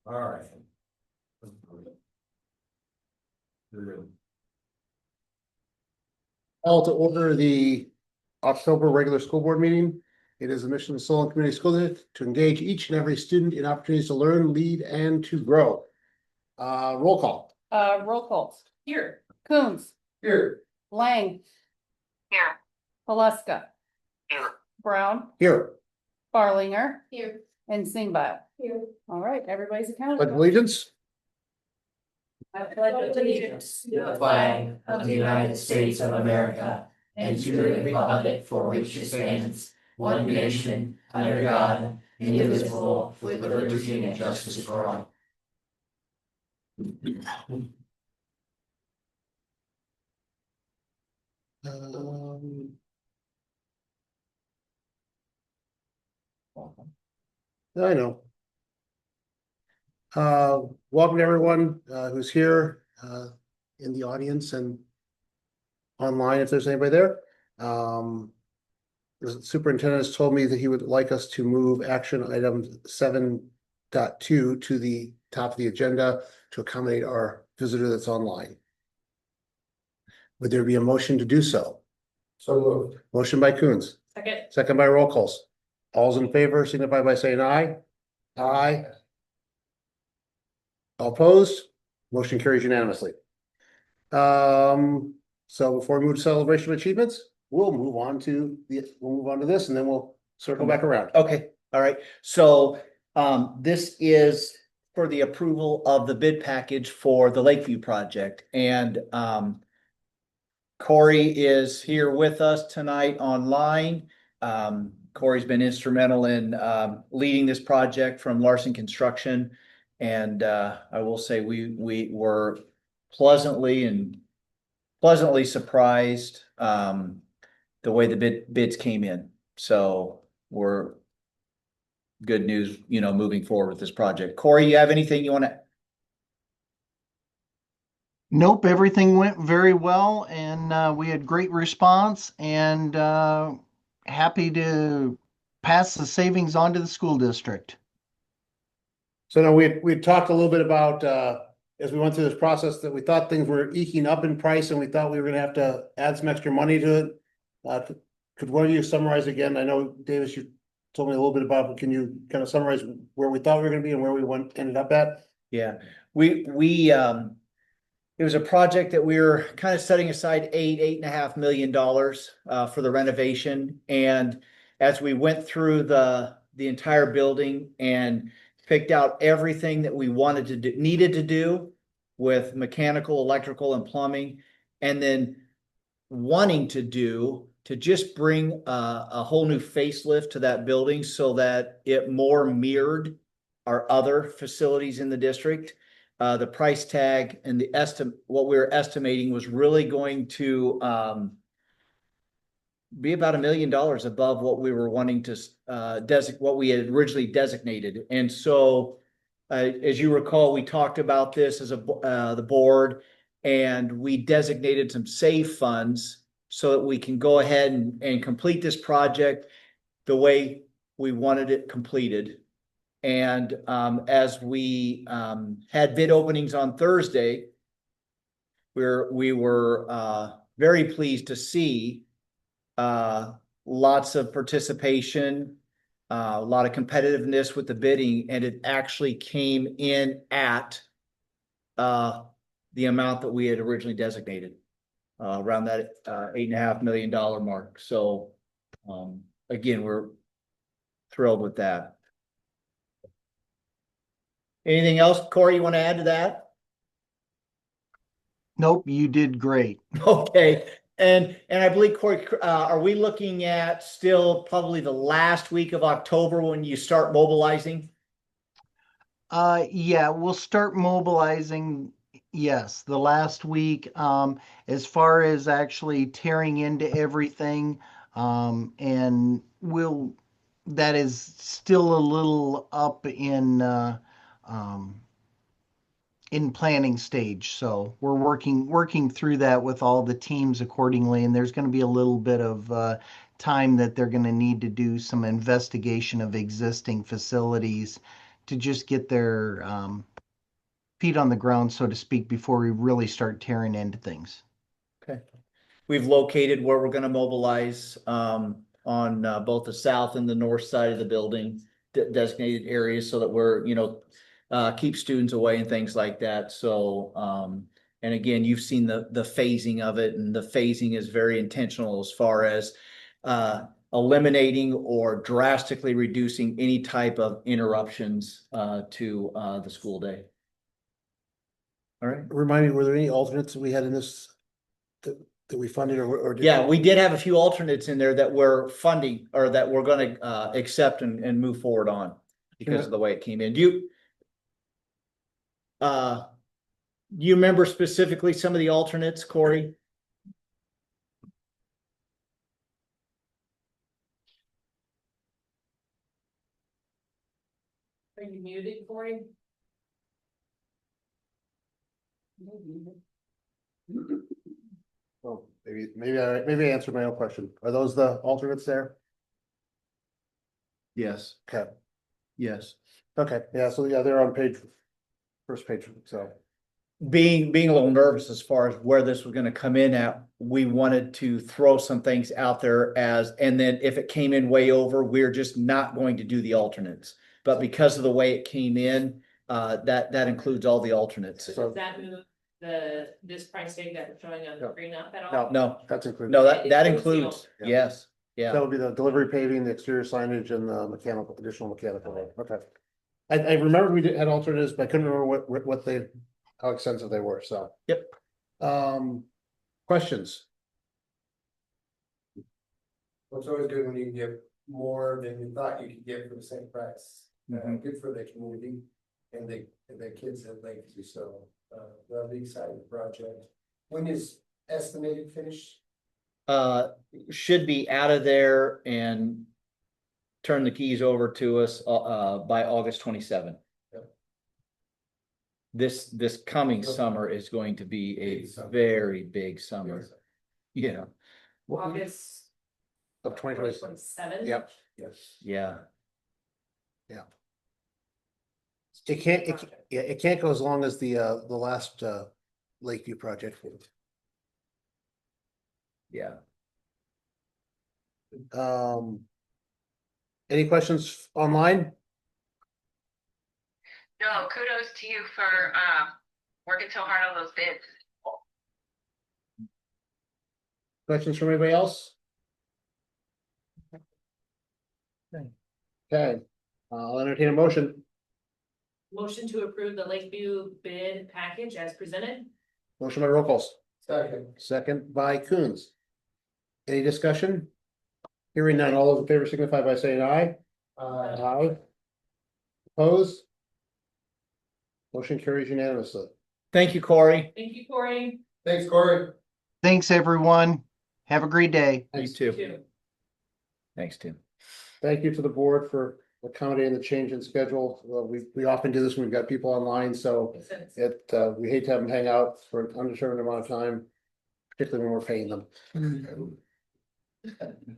All right. Call to order the October regular school board meeting. It is the mission of the Solon Community School District to engage each and every student in opportunities to learn, lead, and to grow. Roll call. Roll call. Here. Coons. Here. Lang. Here. Valeska. Here. Brown. Here. Farlinger. Here. And Singbile. Here. All right, everybody's Pledge accounted. allegiance. I pledge allegiance to the flag of the United States of America and to the republic for which it stands, one nation, under God, indivisible, with liberty and justice for all. I know. Welcome to everyone who's here in the audience and online, if there's anybody there. The superintendent has told me that he would like us to move action item 7.2 to the top of the agenda to accommodate our visitor that's online. Would there be a motion to do so? So moved. Motion by Coons, Second. second by roll calls. All's in favor, signify by saying aye. Aye. All opposed? Motion carries unanimously. So before we move to celebration of achievements, we'll move on to this and then we'll circle back around. Okay, all right. So this is for the approval of the bid package for the Lakeview project. And Corey is here with us tonight online. Corey's been instrumental in leading this project from Larson Construction. And I will say we were pleasantly surprised the way the bids came in. So we're good news, moving forward with this project. Corey, you have anything you want to? Nope, everything went very well and we had great response and happy to pass the savings on to the school district. So now we talked a little bit about as we went through this process that we thought things were eking up in price and we thought we were gonna have to add some extra money to it. Could one of you summarize again? I know, Davis, you told me a little bit about, but can you kind of summarize where we thought we were gonna be and where we ended up at? Yeah, it was a project that we were kind of setting aside $8.5 million for the renovation. And as we went through the entire building and picked out everything that we needed to do with mechanical, electrical, and plumbing, and then wanting to just bring a whole new facelift to that building so that it more mirrored our other facilities in the district. The price tag and what we were estimating was really going to be about $1 million above what we were wanting to what we had originally designated. And so, as you recall, we talked about this as the board, and we designated some save funds so that we can go ahead and complete this project the way we wanted it completed. And as we had bid openings on Thursday, we were very pleased to see lots of participation, a lot of competitiveness with the bidding, and it actually came in at the amount that we had originally designated, around that $8.5 million mark. So again, we're thrilled with that. Anything else, Corey, you want to add to that? Nope, you did great. Okay. And I believe, Corey, are we looking at still probably the last week of October when you start mobilizing? Yeah, we'll start mobilizing. Yes, the last week, as far as actually tearing into everything, and that is still a little up in planning stage. So we're working through that with all the teams accordingly. And there's going to be a little bit of time that they're going to need to do some investigation of existing facilities to just get their feet on the ground, so to speak, before we really start tearing into things. Okay. We've located where we're gonna mobilize on both the south and the north side of the building, designated areas so that we're, keep students away and things like that. So, and again, you've seen the phasing of it, and the phasing is very intentional as far as eliminating or drastically reducing any type of interruptions to the school day. All right. Remind me, were there any alternates that we had in this that we funded or did? Yeah, we did have a few alternates in there that we're funding or that we're gonna accept and move forward on because of the way it came in. Do you remember specifically some of the alternates, Corey? Are you muted, Corey? Oh, maybe I answered my own question. Are those the alternates there? Yes. Okay, Yes. okay, yeah, so yeah, they're on first page, so. Being a little nervous as far as where this was gonna come in at, we wanted to throw some things out there and then if it came in way over, we're just not going to do the alternates. But because of the way it came in, that includes all the alternates. So- Does that move this price tag that we're showing on the No. screen up at all? No, That's included. no, that It includes, Yeah. yes, That yeah. would be the delivery paving, the exterior signage and the additional mechanical work. Okay. I remember had alternatives, but I couldn't remember how extensive they were, so. Yep. Questions? Well, it's always good when you can get more than you thought you could get for the same price. Mhm. Good for the community and the kids at Lakeview, so, they'll be excited the project. When is estimated finish? Should be out of there and turn the keys over to us by August 27th. Yep. This coming summer is going to be a Big summer. very big summer. Yeah, August Of 2020. 27th? Yep. Yes. yeah. It can't go as long as the last Lakeview project. Yeah. Any questions online? No, kudos to you for working so hard on those bids. Questions from anybody else? Okay, I'll entertain a motion. Motion to approve the Lakeview bid package as presented? Motion by Roll. Second. Second by Coons. Any discussion? Hearing none, all those in favor signify by saying aye. Aye. Opposed? Motion carries unanimously. Thank you, Corey. Thank you, Corey. Thanks, Corey. Thanks, everyone. Have a great day. You Thanks. too. Too. Thanks, Tim. Thank you to the board for accommodating the change in schedule. We often do this when we've got people online, so Makes sense. we hate to have them hang out for an undetermined amount of time, particularly when we're paying them.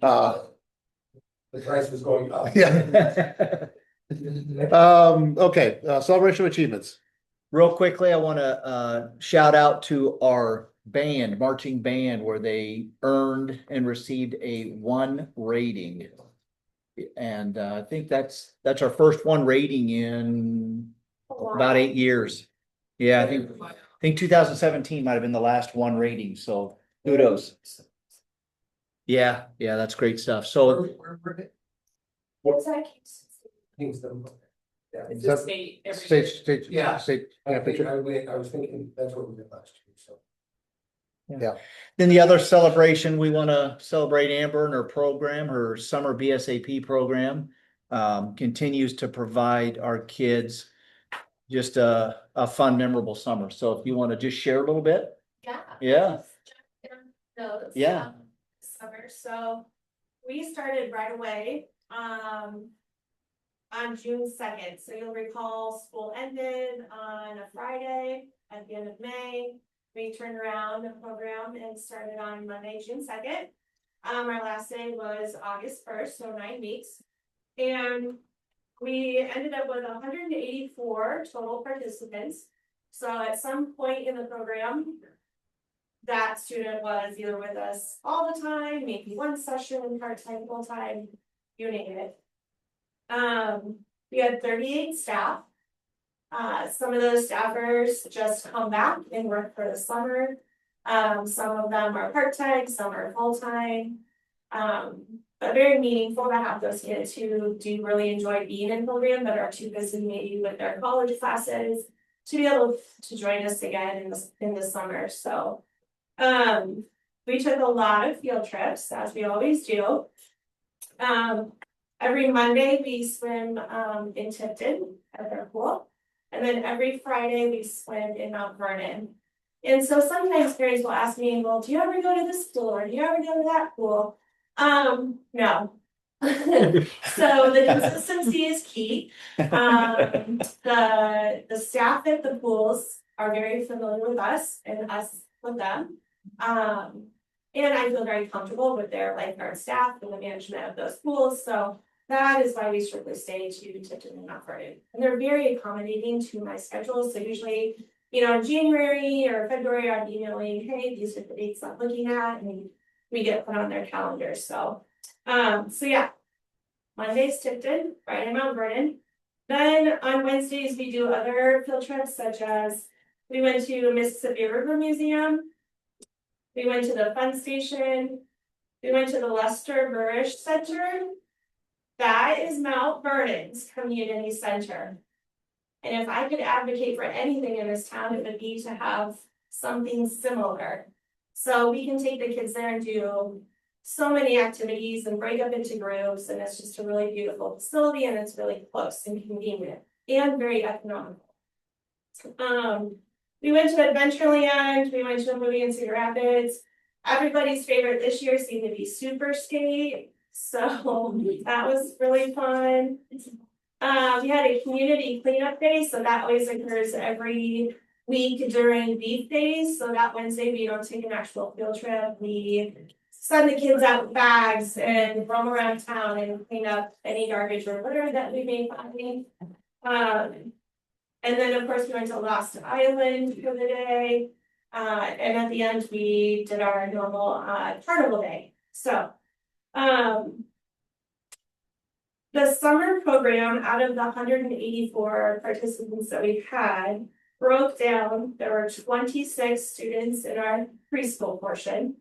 The price was going up. Yeah. Okay, celebration of achievements. Real quickly, I want to shout out to our marching band, where they earned and received a 1 rating. And I think that's our first 1 rating in about 8 years. Yeah, I think 2017 might have been the last 1 rating, so kudos. Yeah, that's great stuff. So Kingston. Yeah. It's the state every year. State. Yeah. State. I championship. was thinking that's what we did last year, so. then the other celebration, we want to celebrate Amber and her program, her summer BSAP program. Continues to provide our kids just a fun, memorable summer. So if you want to just share a little bit. Yeah. Notes. Yeah. Summer, so we started right away, on June 2nd, so you'll recall school ended on a Friday at the end of May. We turned around the program and started on Monday, June 2nd. Our last day was August 1st, so 9 weeks. And we ended up with 184 total participants. So at some point in the program, that student was either with us all the time, maybe one session, part-time, full-time, you name it. We had 38 staff. Some of those staffers just come back and work for the summer. Some of them are part-time, some are full-time. But very meaningful to have those kids who do really enjoy being in program, but are too busy maybe with their college classes to be able to join us again in the summer. So we took a lot of field trips, as we always do. Every Monday we swim in Tipton at their pool. And then every Friday we swim in Mount Vernon. And so sometimes parents will ask me, well, do you ever go to this pool or do you ever go to that pool? No. So the consistency is key. The staff at the pools are very familiar with us and us with them. And I feel very comfortable with their lifeguard staff and the management of those pools. So that is why we strictly stay to Tipton and Mount Vernon. And they're very accommodating to my schedule. So usually, you know, in January or February, I'm emailing, hey, these are the dates I'm looking at, and we get put on their calendar. So yeah, Monday's Tipton, Friday Mount Vernon. Then on Wednesdays, we do other field trips, such as we went to Mississippi River Museum. We went to the Fun Station. We went to the Lester Burrish Center. That is Mount Vernon's community center. And if I could advocate for anything in this town, it would be to have something similar. So we can take the kids there and do so many activities and break up into groups. And it's just a really beautiful facility, and it's really close and convenient and very economical. We went to Adventureland. We went to a movie in Cedar Rapids. Everybody's favorite this year seemed to be Super Skate. So that was really fun. We had a community cleanup day, so that always occurs every week during beef days. So that Wednesday we don't take an actual field trip. We send the kids out with bags and roam around town and clean up any garbage or litter that we may find. And then of course we went to Lost Island for the day. And at the end we did our normal carnival day. So the summer program, out of the 184 participants that we had, broke down. There were 26 students in our preschool portion,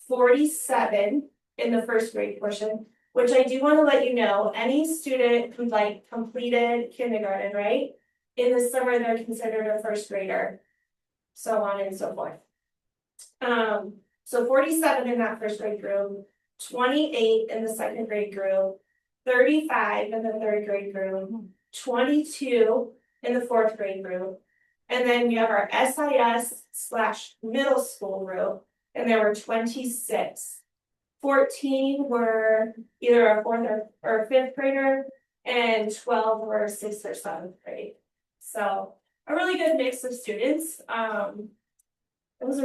47 in the first grade portion, which I do want to let you know, any student who completed kindergarten, right? In the summer, they're considered a first grader, so on and so forth. So 47 in that first grade group, 28 in the second grade group, 35 in the third grade group, 22 in the fourth grade group, and then we have our SIS/middle school group, and there were 26. 14 were either a fourth or fifth grader, and 12 were sixth or seventh grade. So a really good mix of students. It was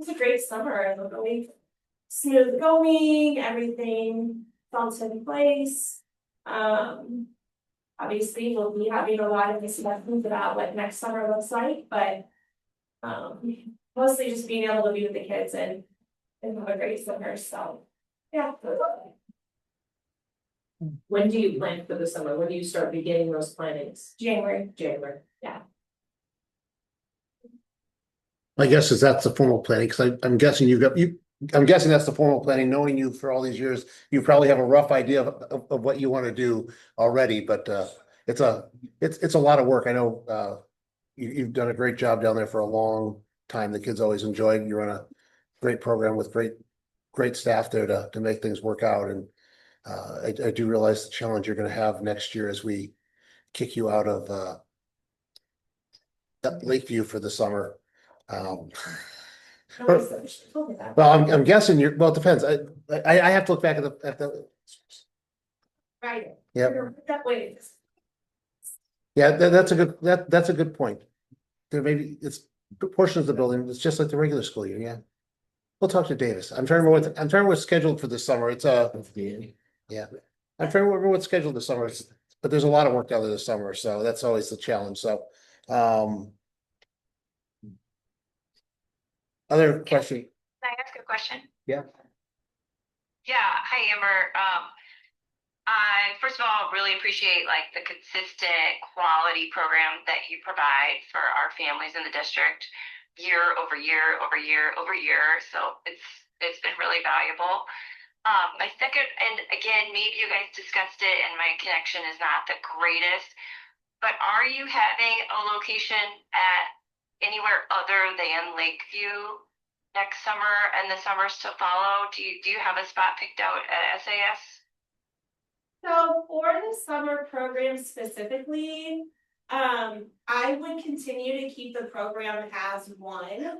a great summer. It was really smooth going, everything felt in place. Obviously we'll be having a lot of discussions about what next summer looks like, but mostly just being able to be with the kids and have a great summer. So yeah. When do you plan for the summer? When do you start beginning those plannings? January. Yeah. My guess is that's the formal planning, because I'm guessing I'm guessing that's the formal planning, knowing you for all these years, you probably have a rough idea of what you want to do already, but it's a lot of work. I know you've done a great job down there for a long time. The kids always enjoyed. You run a great program with great staff there to make things work out. And I do realize the challenge you're going to have next year as we kick you out of Lakeview for the summer. Well, I'm guessing well, it depends. I have to look back at the. Right. Yeah. That way. Yeah, that's a good point. There maybe it's portions of the building. It's just like the regular school year. Yeah. We'll talk to Davis. I'm trying to remember what's scheduled for this summer. It's yeah. I'm trying to remember what's scheduled this summer, but there's a lot of work down there this summer, so that's always the challenge, so. Other question, Can I ask a question? Yeah. Yeah, hi Amber. I first of all really appreciate like the consistent quality program that you provide for our families in the district year over year over year over year. So it's been really valuable. My second, and again, maybe you guys discussed it and my connection is not the greatest, but are you having a location at anywhere other than Lakeview next summer and the summers to follow? Do you have a spot picked out at SAS? So for the summer program specifically, I would continue to keep the program as one.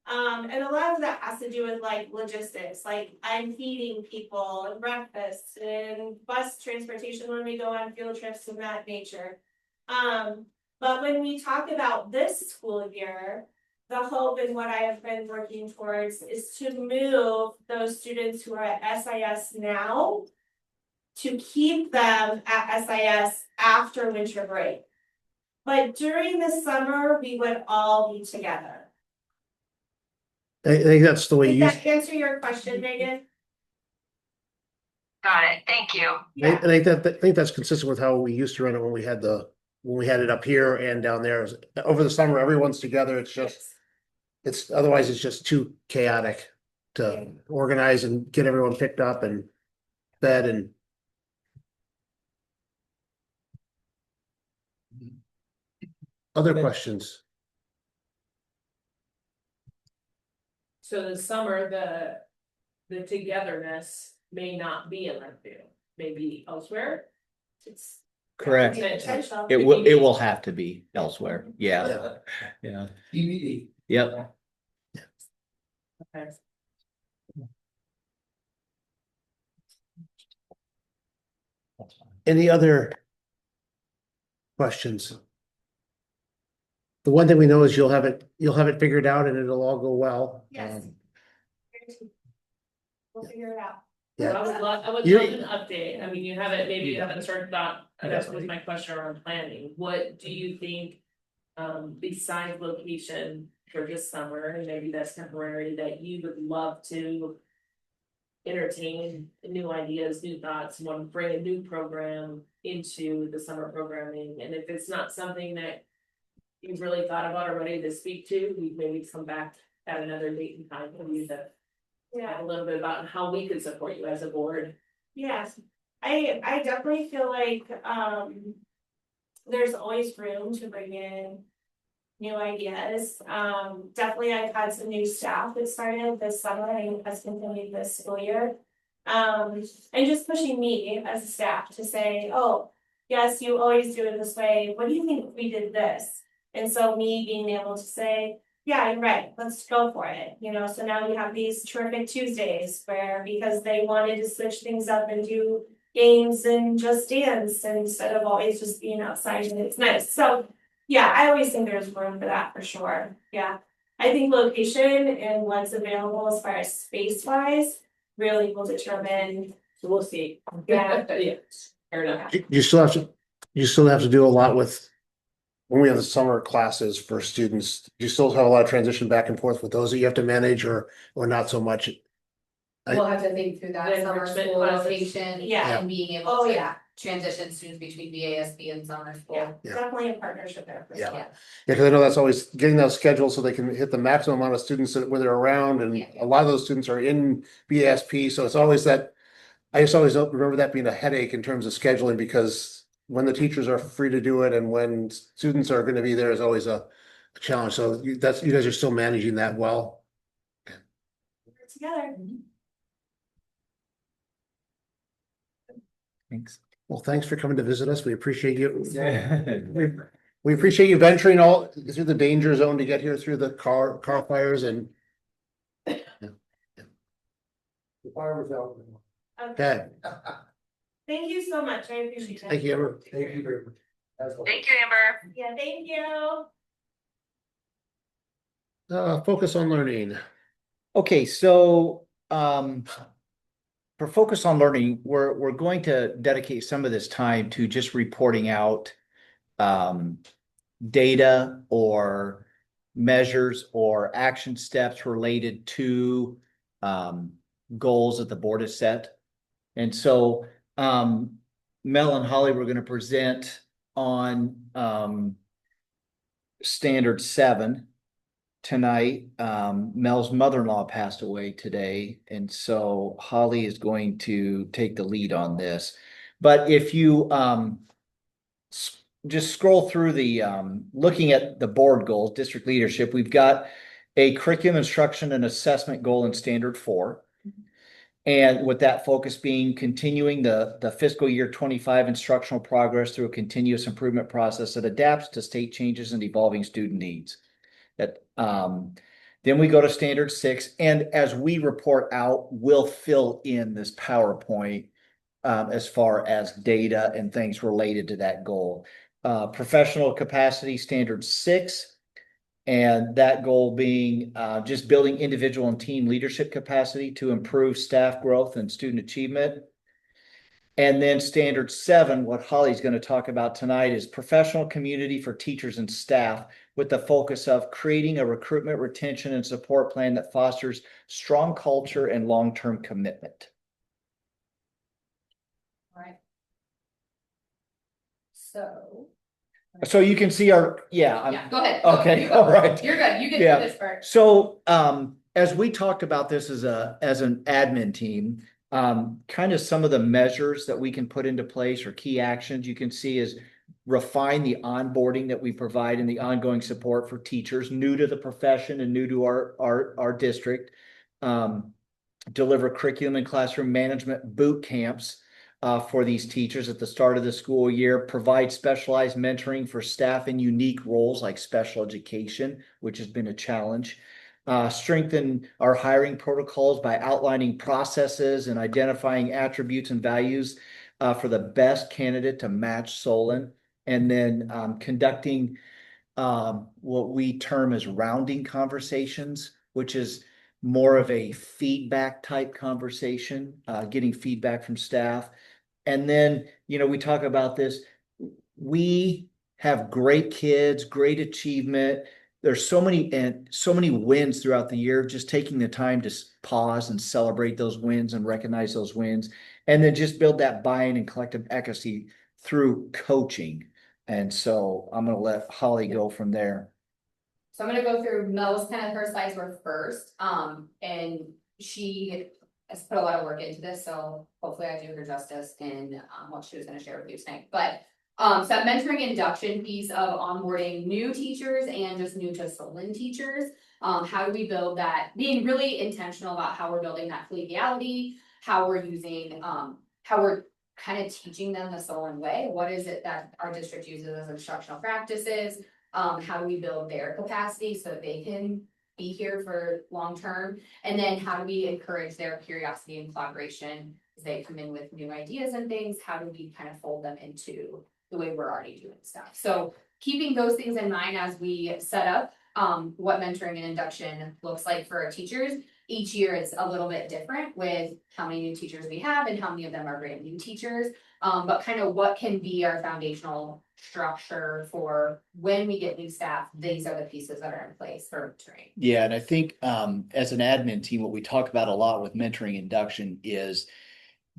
And a lot of that has to do with like logistics, like I'm feeding people and breakfast and bus transportation when we go on field trips of that nature. But when we talk about this school year, the hope and what I have been working towards is to move those students who are at SIS now to keep them at SIS after winter break. But during the summer, we would all be together. I think that's the way Did you, that answer your question, Megan? Got it. Thank you. I think that's consistent with how we used to run it when we had it up here and down there. Over the summer, everyone's together, it's just, otherwise it's just too chaotic to organize and get everyone picked up and fed and. Other questions? So the summer, the togetherness may not be in Lakeview, maybe elsewhere. It's Correct. potential. It will have to be elsewhere. Yeah. Yeah. DVD. Yep. Okay. Any other questions? The one thing we know is you'll have it figured out and it'll all go well. Yes. We'll figure it out. Yeah. I would You- love an update. I mean, maybe you haven't started that, that was my question around planning. What do you think? Besides location for this summer, and maybe that's temporary, that you would love to. Entertain new ideas, new thoughts, want to bring a new program into the summer programming, and if it's not something that. You've really thought about or ready to speak to, we maybe come back at another date and time for you to. Yeah. Talk a little bit about how we could support you as a board. Yes, I definitely feel like, there's always room to bring in new ideas. Definitely I've had some new staff that started this summer and has continued this school year. And just pushing me as a staff to say, oh, yes, you always do it this way. What do you think if we did this? And so me being able to say, yeah, you're right, let's go for it, so now we have these terrific Tuesdays where, because they wanted to switch things up and do games and just dance instead of always just being outside and it's nice, so, yeah, I always think there's room for that for sure, yeah. I think location and what's available as far as space wise really will determine, So we'll see. Yeah. Yeah, fair enough. You still have to do a lot with. When we have the summer classes for students, you still have a lot of transition back and forth with those that you have to manage or not so much. We'll have to think through that The summer enrichment school classes. location Yeah. and being Oh, able to yeah. transition students between VASB and summer yeah, school. Yeah. definitely a partnership there. for Yeah. sure. Yeah. Yeah, because I know that's always getting that schedule so they can hit the maximum amount of students when they're around, and Yeah. a lot of those students are in BSP, so it's always that. I just always remember that being a headache in terms of scheduling, because when the teachers are free to do it and when students are gonna be there is always a challenge, so you guys are still managing that well. We're together. Thanks. Well, thanks for coming to visit us, we appreciate you. Yeah. We appreciate you venturing all through the danger zone to get here through the car fires and. The fire was out. Okay, Okay, thank you so much, I appreciate it. thank you, Amber. Thank you very much. That's all. Thank you, Amber. Yeah, thank you. Focus on learning. Okay, so, for Focus on Learning, we're going to dedicate some of this time to just reporting out data or measures or action steps related to goals that the board has set. And so Mel and Holly were going to present on standard 7 tonight. Mel's mother-in-law passed away today, and so Holly is going to take the lead on this. But if you just scroll through the looking at the board goals, district leadership, we've got a curriculum instruction and assessment goal in standard 4. And with that focus being continuing the fiscal year 25 instructional progress through a continuous improvement process that adapts to state changes and evolving student needs. That then we go to standard 6, and as we report out, we'll fill in this PowerPoint as far as data and things related to that goal. Professional capacity standard 6. And that goal being just building individual and team leadership capacity to improve staff growth and student achievement. And then standard 7, what Holly's going to talk about tonight, is professional community for teachers and staff, with the focus of creating a recruitment, retention, and support plan that fosters strong culture and long-term commitment. All right. So you can see our, yeah, go ahead. Okay, You go. all right. You're good. You get Yeah. through this part. So as we talked about this as an admin team, kind of some of the measures that we can put into place or key actions you can see is refine the onboarding that we provide and the ongoing support for teachers new to the profession and new to our district. Deliver curriculum and classroom management boot camps for these teachers at the start of the school year, provide specialized mentoring for staff in unique roles like special education, which has been a challenge. Strengthen our hiring protocols by outlining processes and identifying attributes and values for the best candidate to match Solon, and then conducting what we term as rounding conversations, which is more of a feedback type conversation, getting feedback from staff. And then, we talk about this. We have great kids, great achievement. There's so many wins throughout the year, just taking the time to pause and celebrate those wins and recognize those wins, and then just build that buy-in and collective efficacy through coaching. And so I'm going to let Holly go from there. So I'm gonna go through Mel's kind of her slides were first, and she has put a lot of work into this, so hopefully I do her justice in what she was gonna share with you tonight. But so that mentoring induction piece of onboarding new teachers and just new to Solon teachers, how do we build that? Being really intentional about how we're building that collegiality, how we're using, how we're kind of teaching them the Solon way. What is it that our district uses as instructional practices? How do we build their capacity so that they can be here for long term? And then how do we encourage their curiosity and collaboration as they come in with new ideas and things? How do we kind of fold them into the way we're already doing stuff? So keeping those things in mind as we set up what mentoring and induction looks like for our teachers. Each year it's a little bit different with how many new teachers we have and how many of them are brand new teachers. But kind of what can be our foundational structure for when we get new staff, these are the pieces that are in place for mentoring. Yeah, and I think as an admin team, what we talk about a lot with mentoring induction is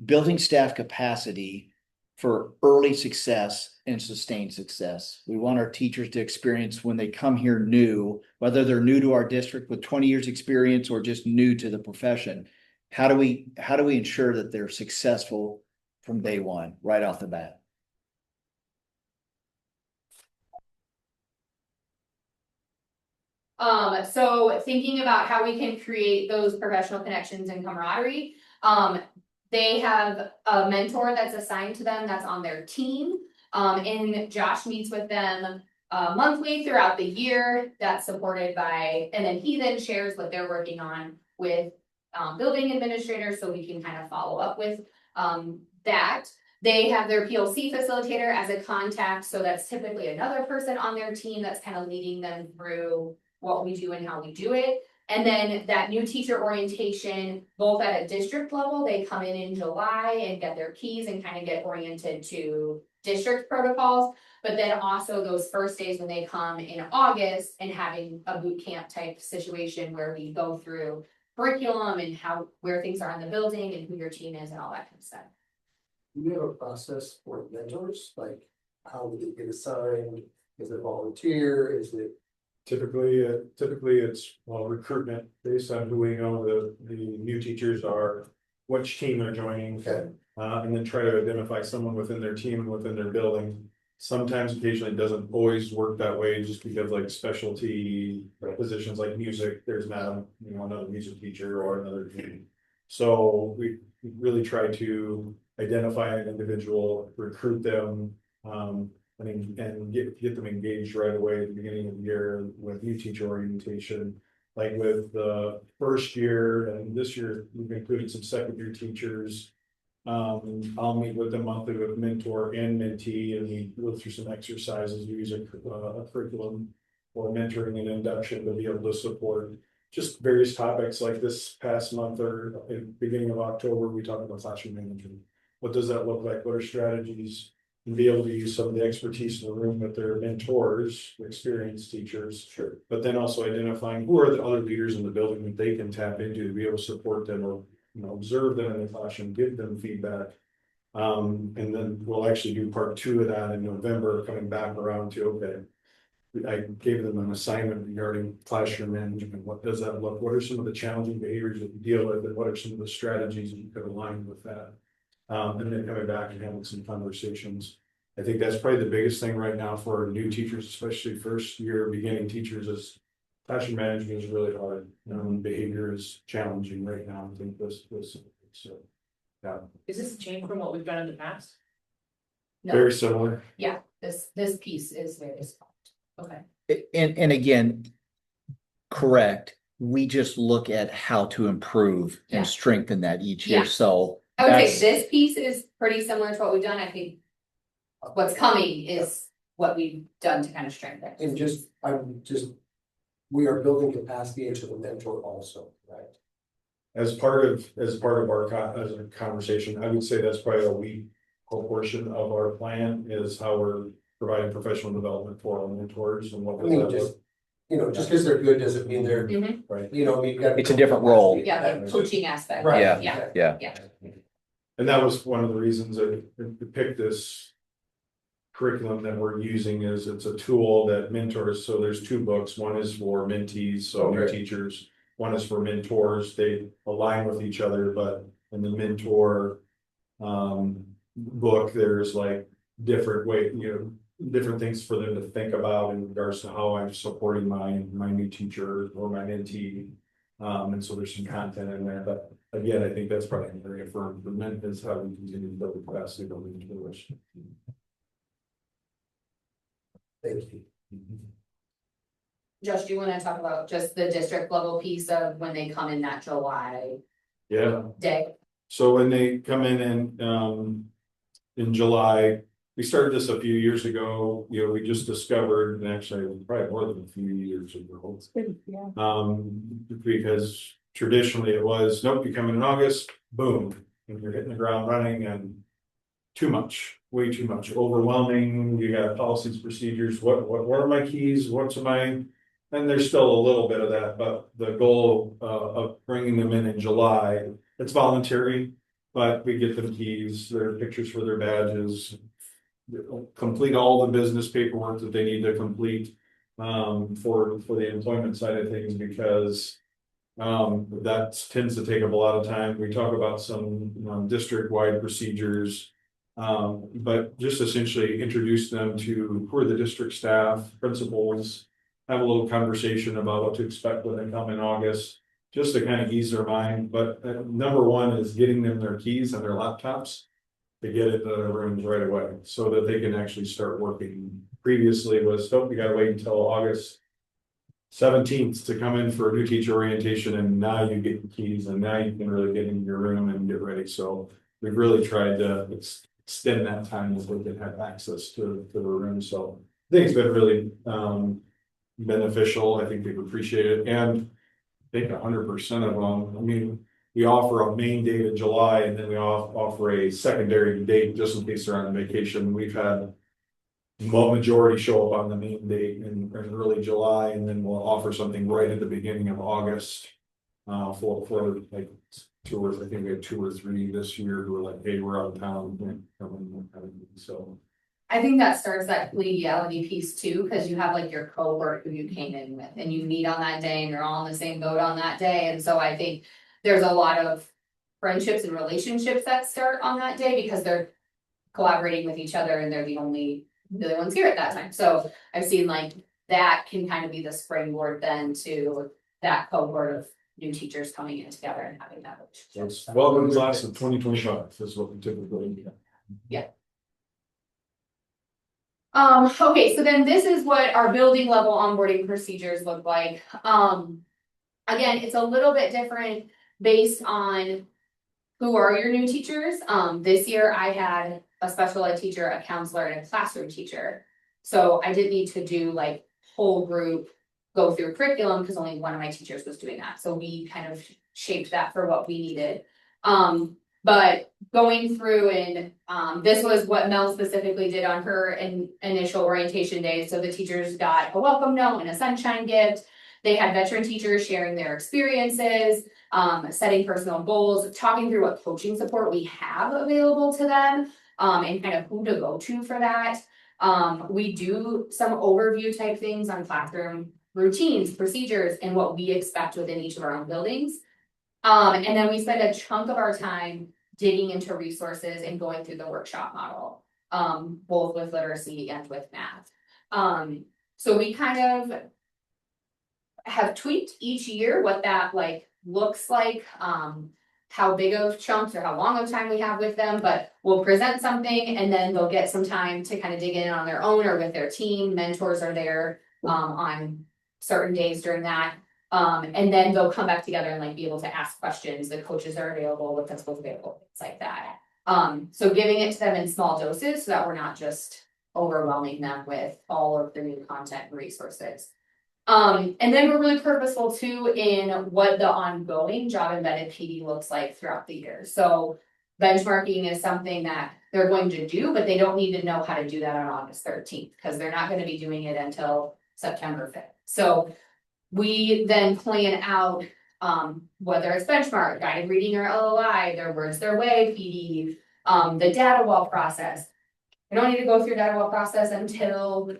building staff capacity for early success and sustained success. We want our teachers to experience when they come here new, whether they're new to our district with 20 years experience or just new to the profession. How do we ensure that they're successful from day one, right off the bat? So thinking about how we can create those professional connections and camaraderie, they have a mentor that's assigned to them that's on their team. And Josh meets with them monthly throughout the year. That's supported by, and then he then shares what they're working on with building administrators, so we can kind of follow up with that. They have their PLC facilitator as a contact, so that's typically another person on their team that's kind of leading them through what we do and how we do it. And then that new teacher orientation, both at a district level, they come in July and get their keys and kind of get oriented to district protocols. But then also those first days when they come in August and having a boot camp type situation where we go through curriculum and where things are in the building and who your team is and all that kind of stuff. Do you have a process for mentors, like how would they get assigned? Is it volunteer, is it? Typically it's, well, recruitment based on who we know the new teachers are, which team they're joining. Okay. And then try to identify someone within their team, within their building. Sometimes occasionally it doesn't always work that way, just because like specialty positions like music, there's not, another music teacher or another team. So we really try to identify an individual, recruit them, and get them engaged right away at the beginning of the year with new teacher orientation. Like with the first year and this year, we've included some second year teachers. I'll meet with them monthly with mentor and mentee, and we go through some exercises, we use a curriculum for mentoring and induction to be able to support just various topics. Like this past month or at the beginning of October, we talked about classroom management. What does that look like? What are strategies? And be able to use some of the expertise in the room with their mentors, experienced teachers. Sure. But then also identifying who are the other leaders in the building that they can tap into to be able to support them or observe them in the classroom, give them feedback. And then we'll actually do part 2 of that in November, coming back around to, okay, I gave them an assignment regarding classroom management. What does that look? What are some of the challenging behaviors that you deal with, and what are some of the strategies you could align with that? And then coming back and having some conversations. I think that's probably the biggest thing right now for new teachers, especially first year beginning teachers, is classroom management is really hard. Behavior is challenging right now. I think this so yeah. Is this a change from what we've done in the past? No, Very similar. yeah, this piece is very small. Okay. And again, correct, we just look at how to improve Yeah. and strengthen that each year, Yeah. so. I would that's- say this piece is pretty similar to what we've done. I think what's coming is what we've done to kind of strengthen. And we are building capacity into the mentor also, right? As part of our as a conversation, I would say that's probably a weak portion of our plan is how we're providing professional development for our mentors and what. I mean, just because they're good doesn't mean they're, Mhm. Right. we've got. It's a different role. Yeah, the coaching aspect. Right. Yeah. Yeah. And that was one of the reasons I picked this curriculum that we're using. Is it's a tool that mentors. So there's 2 books. One is for mentees, so new Okay. teachers. One is for mentors. They align with each other, but in the mentor book, there's like different different things for them to think about in regards to how I'm supporting my new teacher or my mentee. And so there's some content in there, but again, I think that's probably an area for improvement is how we continue to build the capacity building mentors. Thank you. Josh, do you want to talk about just the district level piece of when they come in that July Yeah. day? So when they come in July, we started this a few years ago. We just discovered, and actually probably more than a few years ago. Because traditionally it was, nope, you come in August, boom, and you're hitting the ground running, and too much, way too much, overwhelming. You got policies, procedures. What are my keys? And there's still a little bit of that, but the goal of bringing them in July, it's voluntary, but we get them keys, their pictures for their badges, complete all the business paperwork that they need to complete for the employment side of things, because that tends to take up a lot of time. We talk about some district-wide procedures, but just essentially introduce them to who are the district staff, principals, have a little conversation about what to expect when they come in August, just to kind of ease their mind. But number one is getting them their keys and their laptops to get into their rooms right away so that they can actually start working. Previously was, you gotta wait until August 17th to come in for a new teacher orientation, and now you get the keys and now you can really get into your room and get ready. So we've really tried to extend that time so they can have access to the room. So I think it's been really beneficial. I think they've appreciated it. And think 100% of them. I mean, we offer a main date in July and then we offer a secondary date just in case they're on vacation. We've had majority show up on the main date in early July, and then we'll offer something right at the beginning of August. For like tours, I think we had 2 or 3 this year who were like, hey, we're out of town. So. I think that starts that collegiality piece too, because you have like your cohort who you came in with and you meet on that day and you're all in the same boat on that day. And so I think there's a lot of friendships and relationships that start on that day because they're collaborating with each other and they're the only ones here at that time. So I've seen like that can kind of be the springboard then to that cohort of new teachers coming in together and having that relationship. It's welcome class of 2025 is what we typically do. Yeah. Okay, so then this is what our building level onboarding procedures look like. Again, it's a little bit different based on who are your new teachers. This year I had a special ed teacher, a counselor, and a classroom teacher. So I didn't need to do like whole group go through curriculum because only one of my teachers was doing that. So we kind of shaped that for what we needed. But going through and this was what Mel specifically did on her initial orientation day. So the teachers got a welcome note and a sunshine gift. They had veteran teachers sharing their experiences, setting personal goals, talking through what coaching support we have available to them, and kind of who to go to for that. We do some overview type things on classroom routines, procedures, and what we expect within each of our own buildings. And then we spend a chunk of our time digging into resources and going through the workshop model, both with literacy and with math. So we kind of have tweaked each year what that like looks like, how big of chunks or how long of time we have with them, but we'll present something and then they'll get some time to kind of dig in on their own or with their team. Mentors are there on certain days during that. And then they'll come back together and like be able to ask questions. The coaches are available, the principal's available, things like that. So giving it to them in small doses so that we're not just overwhelming them with all of the new content and resources. And then we're really purposeful too in what the ongoing job embedded PD looks like throughout the year. So benchmarking is something that they're going to do, but they don't need to know how to do that on August 13th because they're not going to be doing it until September 5th. So we then plan out whether it's benchmark, guided reading or LOI, their words their way, PD, the data wall process. We don't need to go through data wall process until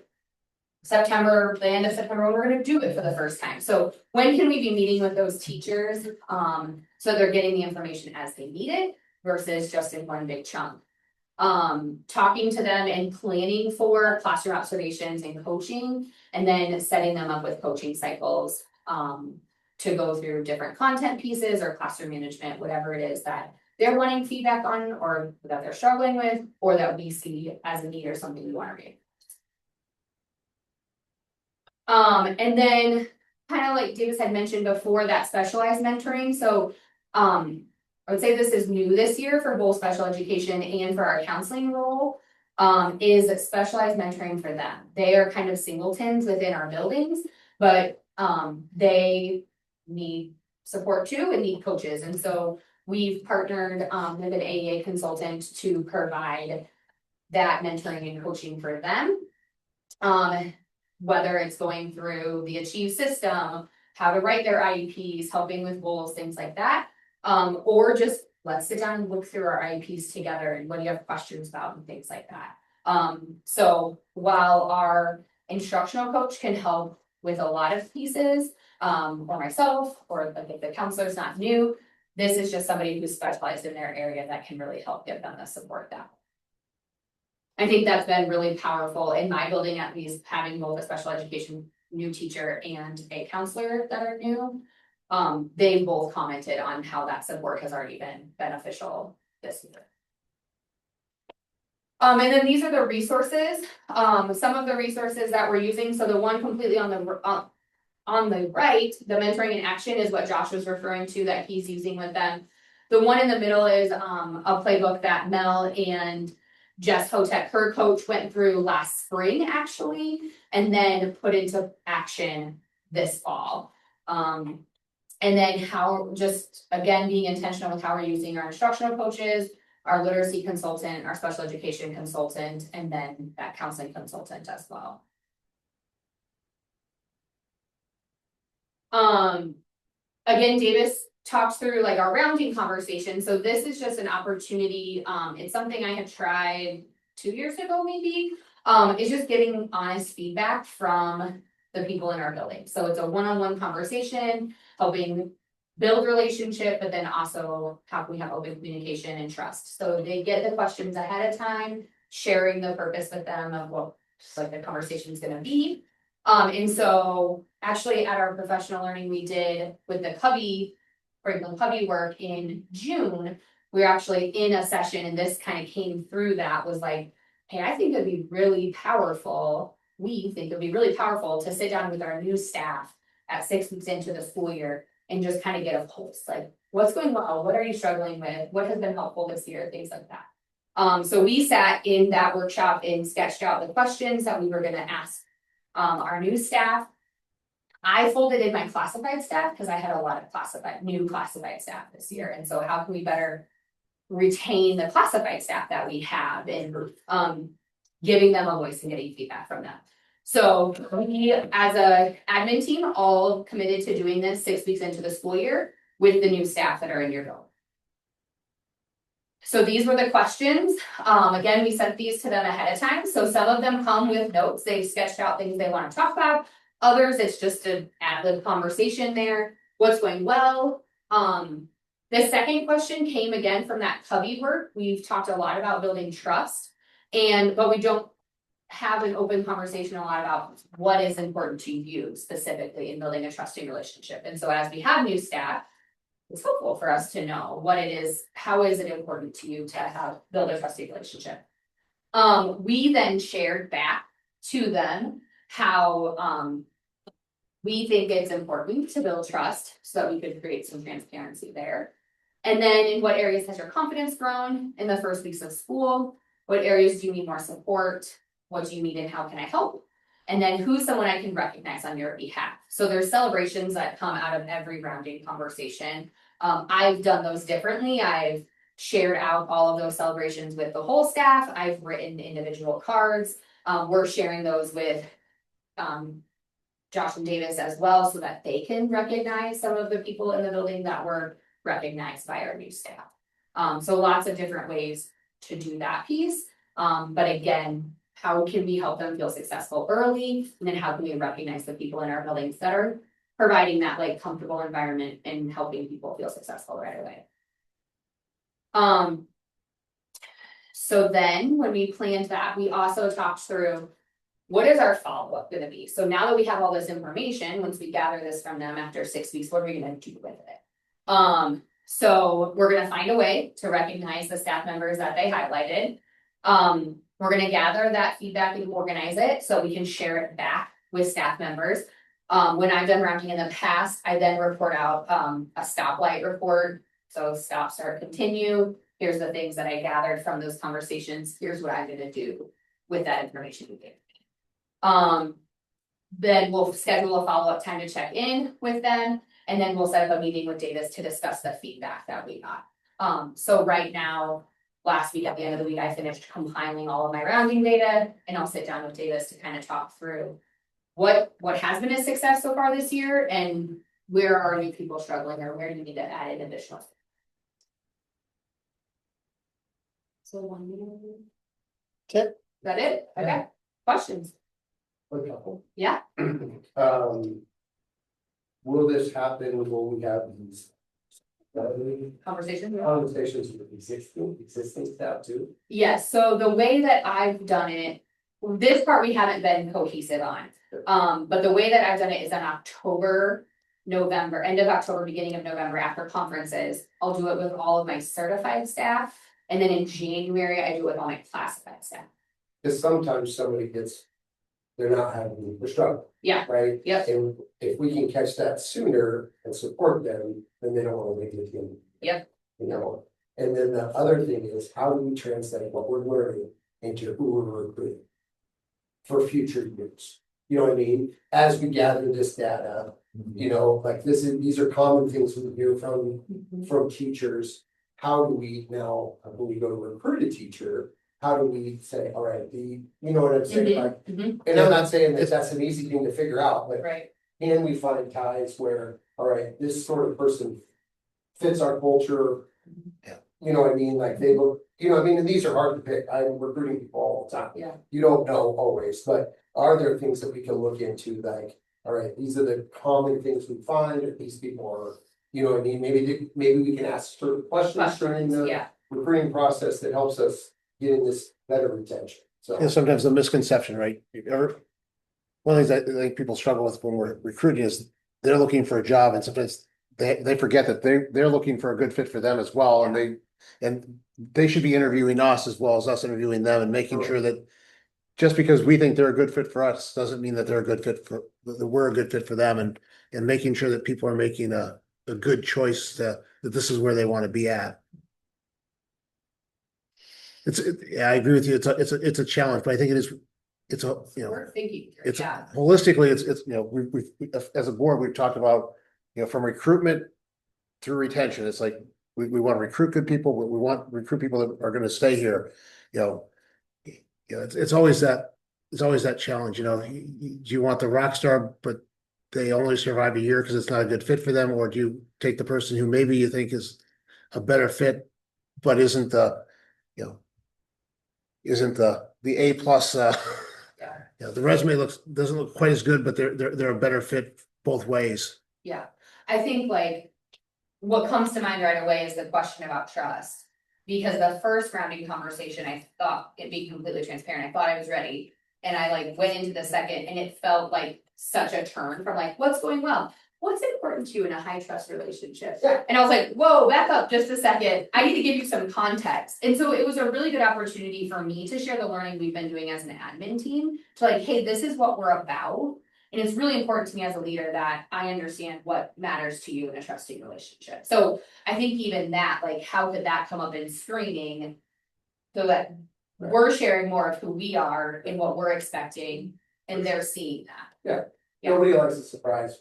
September, the end of September, when we're going to do it for the first time. So when can we be meeting with those teachers so they're getting the information as they need it versus just in one big chunk? Talking to them and planning for classroom observations and coaching, and then setting them up with coaching cycles to go through different content pieces or classroom management, whatever it is that they're wanting feedback on or that they're struggling with, or that we see as a need or something we want to read. And then kind of like Davis had mentioned before, that specialized mentoring. So I would say this is new this year for both special education and for our counseling role, is specialized mentoring for them. They are kind of singletons within our buildings, but they need support too and need coaches. And so we've partnered with an AEA consultant to provide that mentoring and coaching for them. Whether it's going through the Achieve system, how to write their IEPs, helping with goals, things like that. Or just let's sit down and look through our IEPs together and what do you have questions about and things like that. So while our instructional coach can help with a lot of pieces, or myself, or like if the counselor's not new, this is just somebody who's specialized in their area that can really help give them the support that. I think that's been really powerful in my building, at least having both a special education new teacher and a counselor that are new. They both commented on how that support has already been beneficial this year. And then these are the resources. Some of the resources that we're using. So the one completely on the right, the mentoring in action is what Josh was referring to that he's using with them. The one in the middle is a playbook that Mel and Jess Hotek, her coach, went through last spring actually, and then put into action this fall. And then how, just again, being intentional with how we're using our instructional coaches, our literacy consultant, our special education consultant, and then that counseling consultant as well. Again, Davis talked through like our rounding conversation, so this is just an opportunity, it's something I had tried 2 years ago maybe. It's just getting honest feedback from the people in our building, so it's a one-on-one conversation, helping build relationship, but then also how can we have open communication and trust, so they get the questions ahead of time, sharing the purpose with them of what like the conversation is gonna be. And so actually at our professional learning we did with the Franklin Covey work in June, we were actually in a session and this kind of came through that was like, hey, I think it'd be really powerful. We think it'd be really powerful to sit down with our new staff at 6 weeks into the school year and just kind of get a pulse, like what's going well, what are you struggling with, what has been helpful this year, things like that. So we sat in that workshop and sketched out the questions that we were gonna ask our new staff. I folded in my classified staff because I had a lot of new classified staff this year. And so how can we better retain the classified staff that we have and giving them a voice and getting feedback from them. So we as a admin team all committed to doing this 6 weeks into the school year with the new staff that are in your building. So these were the questions. Again, we sent these to them ahead of time. So some of them come with notes. They've sketched out things they want to talk about. Others, it's just an ad-lib conversation there. What's going well? The second question came again from that Covey work. We've talked a lot about building trust, but we don't have an open conversation a lot about what is important to you specifically in building a trusting relationship. And so as we have new staff, it's helpful for us to know what it is, how is it important to you to build a trusting relationship. We then shared back to them how we think it's important to build trust so that we could create some transparency there. And then in what areas has your confidence grown in the first weeks of school? What areas do you need more support? What do you need and how can I help? And then who's someone I can recognize on your behalf? So there's celebrations that come out of every rounding conversation. I've done those differently. I've shared out all of those celebrations with the whole staff. I've written individual cards. We're sharing those with Josh and Davis as well so that they can recognize some of the people in the building that were recognized by our new staff. So lots of different ways to do that piece. But again, how can we help them feel successful early? And then how can we recognize the people in our buildings that are providing that like comfortable environment and helping people feel successful right away. So then when we planned that, we also talked through what is our follow-up going to be? So now that we have all this information, once we gather this from them after 6 weeks, what are we going to do with it? So we're going to find a way to recognize the staff members that they highlighted. We're going to gather that feedback and organize it so we can share it back with staff members. When I've done rounding in the past, I then report out a stoplight report. So stop, start, continue. Here's the things that I gathered from those conversations. Here's what I'm going to do with that information we gave. Then we'll schedule a follow-up time to check in with them. And then we'll set up a meeting with Davis to discuss the feedback that we got. So right now, last week at the end of the week, I finished compiling all of my rounding data and I'll sit down with Davis to kind of talk through what has been a success so far this year and where are new people struggling or where do you need to add in additional. So 1 minute. Okay. Is that it? Okay. Yeah. Questions? Yeah. Will this happen? Will we have these Conversation. conversations with existing staff too? Yes, so the way that I've done it, this part we haven't been cohesive on. But the way that I've done it is in October, November, end of October, beginning of November after conferences. I'll do it with all of my certified staff. And then in January, I do it with all my classified staff. Because sometimes somebody they're not having the struggle. Yeah. Right? Yep. And if we can catch that sooner and support them, then they don't want to wait with him. Yep. You know, and then the other thing is how do we translate what we're learning into who we're recruiting for future years? You know what I mean? As we gather this data You know, like these are common things we hear from teachers. How do we now, when we go to recruit a teacher, how do we say, all right, you know what I'm saying? Like, and I'm not saying that that's an easy thing to figure out, but Right. can we find ties where, all right, this sort of person fits our culture? Yeah. You know what I mean? Like they look, you know, I mean, and these are hard to pick. I'm recruiting people all the time. Yeah. You don't know always, but are there things that we can look into, like, all right, these are the common things we find, if these people are, you know what I mean? Maybe we can ask certain questions during the Yeah. recruiting process that helps us get in this better retention. So. And sometimes the misconception, right? Or one of the things I think people struggle with when we're recruiting is they're looking for a job, and sometimes they forget that they're looking for a good fit for them as well, and they should be interviewing us as well as us interviewing them, and making sure that just because we think they're a good fit for us doesn't mean that they're a good fit for that we're a good fit for them, and making sure that people are making a good choice that this is where they want to be at. Yeah, I agree with you. It's a challenge, but I think it's a, you know, We're thinking through, it's yeah. holistically, it's, you know, we as a board, we've talked about, you know, from recruitment through retention. It's like, we want to recruit good people, we want to recruit people that are going to stay here, you know. It's always that challenge, you know. Do you want the rock star, but they only survive a year because it's not a good fit for them? Or do you take the person who maybe you think is a better fit, but isn't the, you know, isn't the A plus, Yeah. you know, the resume doesn't look quite as good, but they're a better fit both ways. Yeah, I think like what comes to mind right away is the question about trust. Because the first rounding conversation, I thought it'd be completely transparent. I thought I was ready. And I like went into the second and it felt like such a turn from like, what's going well? What's important to you in a high trust relationship? Yeah. And I was like, whoa, back up just a second. I need to give you some context. And so it was a really good opportunity for me to share the learning we've been doing as an admin team to like, hey, this is what we're about. And it's really important to me as a leader that I understand what matters to you in a trusting relationship. So I think even that, like, how could that come up in screening so that we're sharing more of who we are and what we're expecting and they're seeing that. Yeah. Nobody likes a surprise,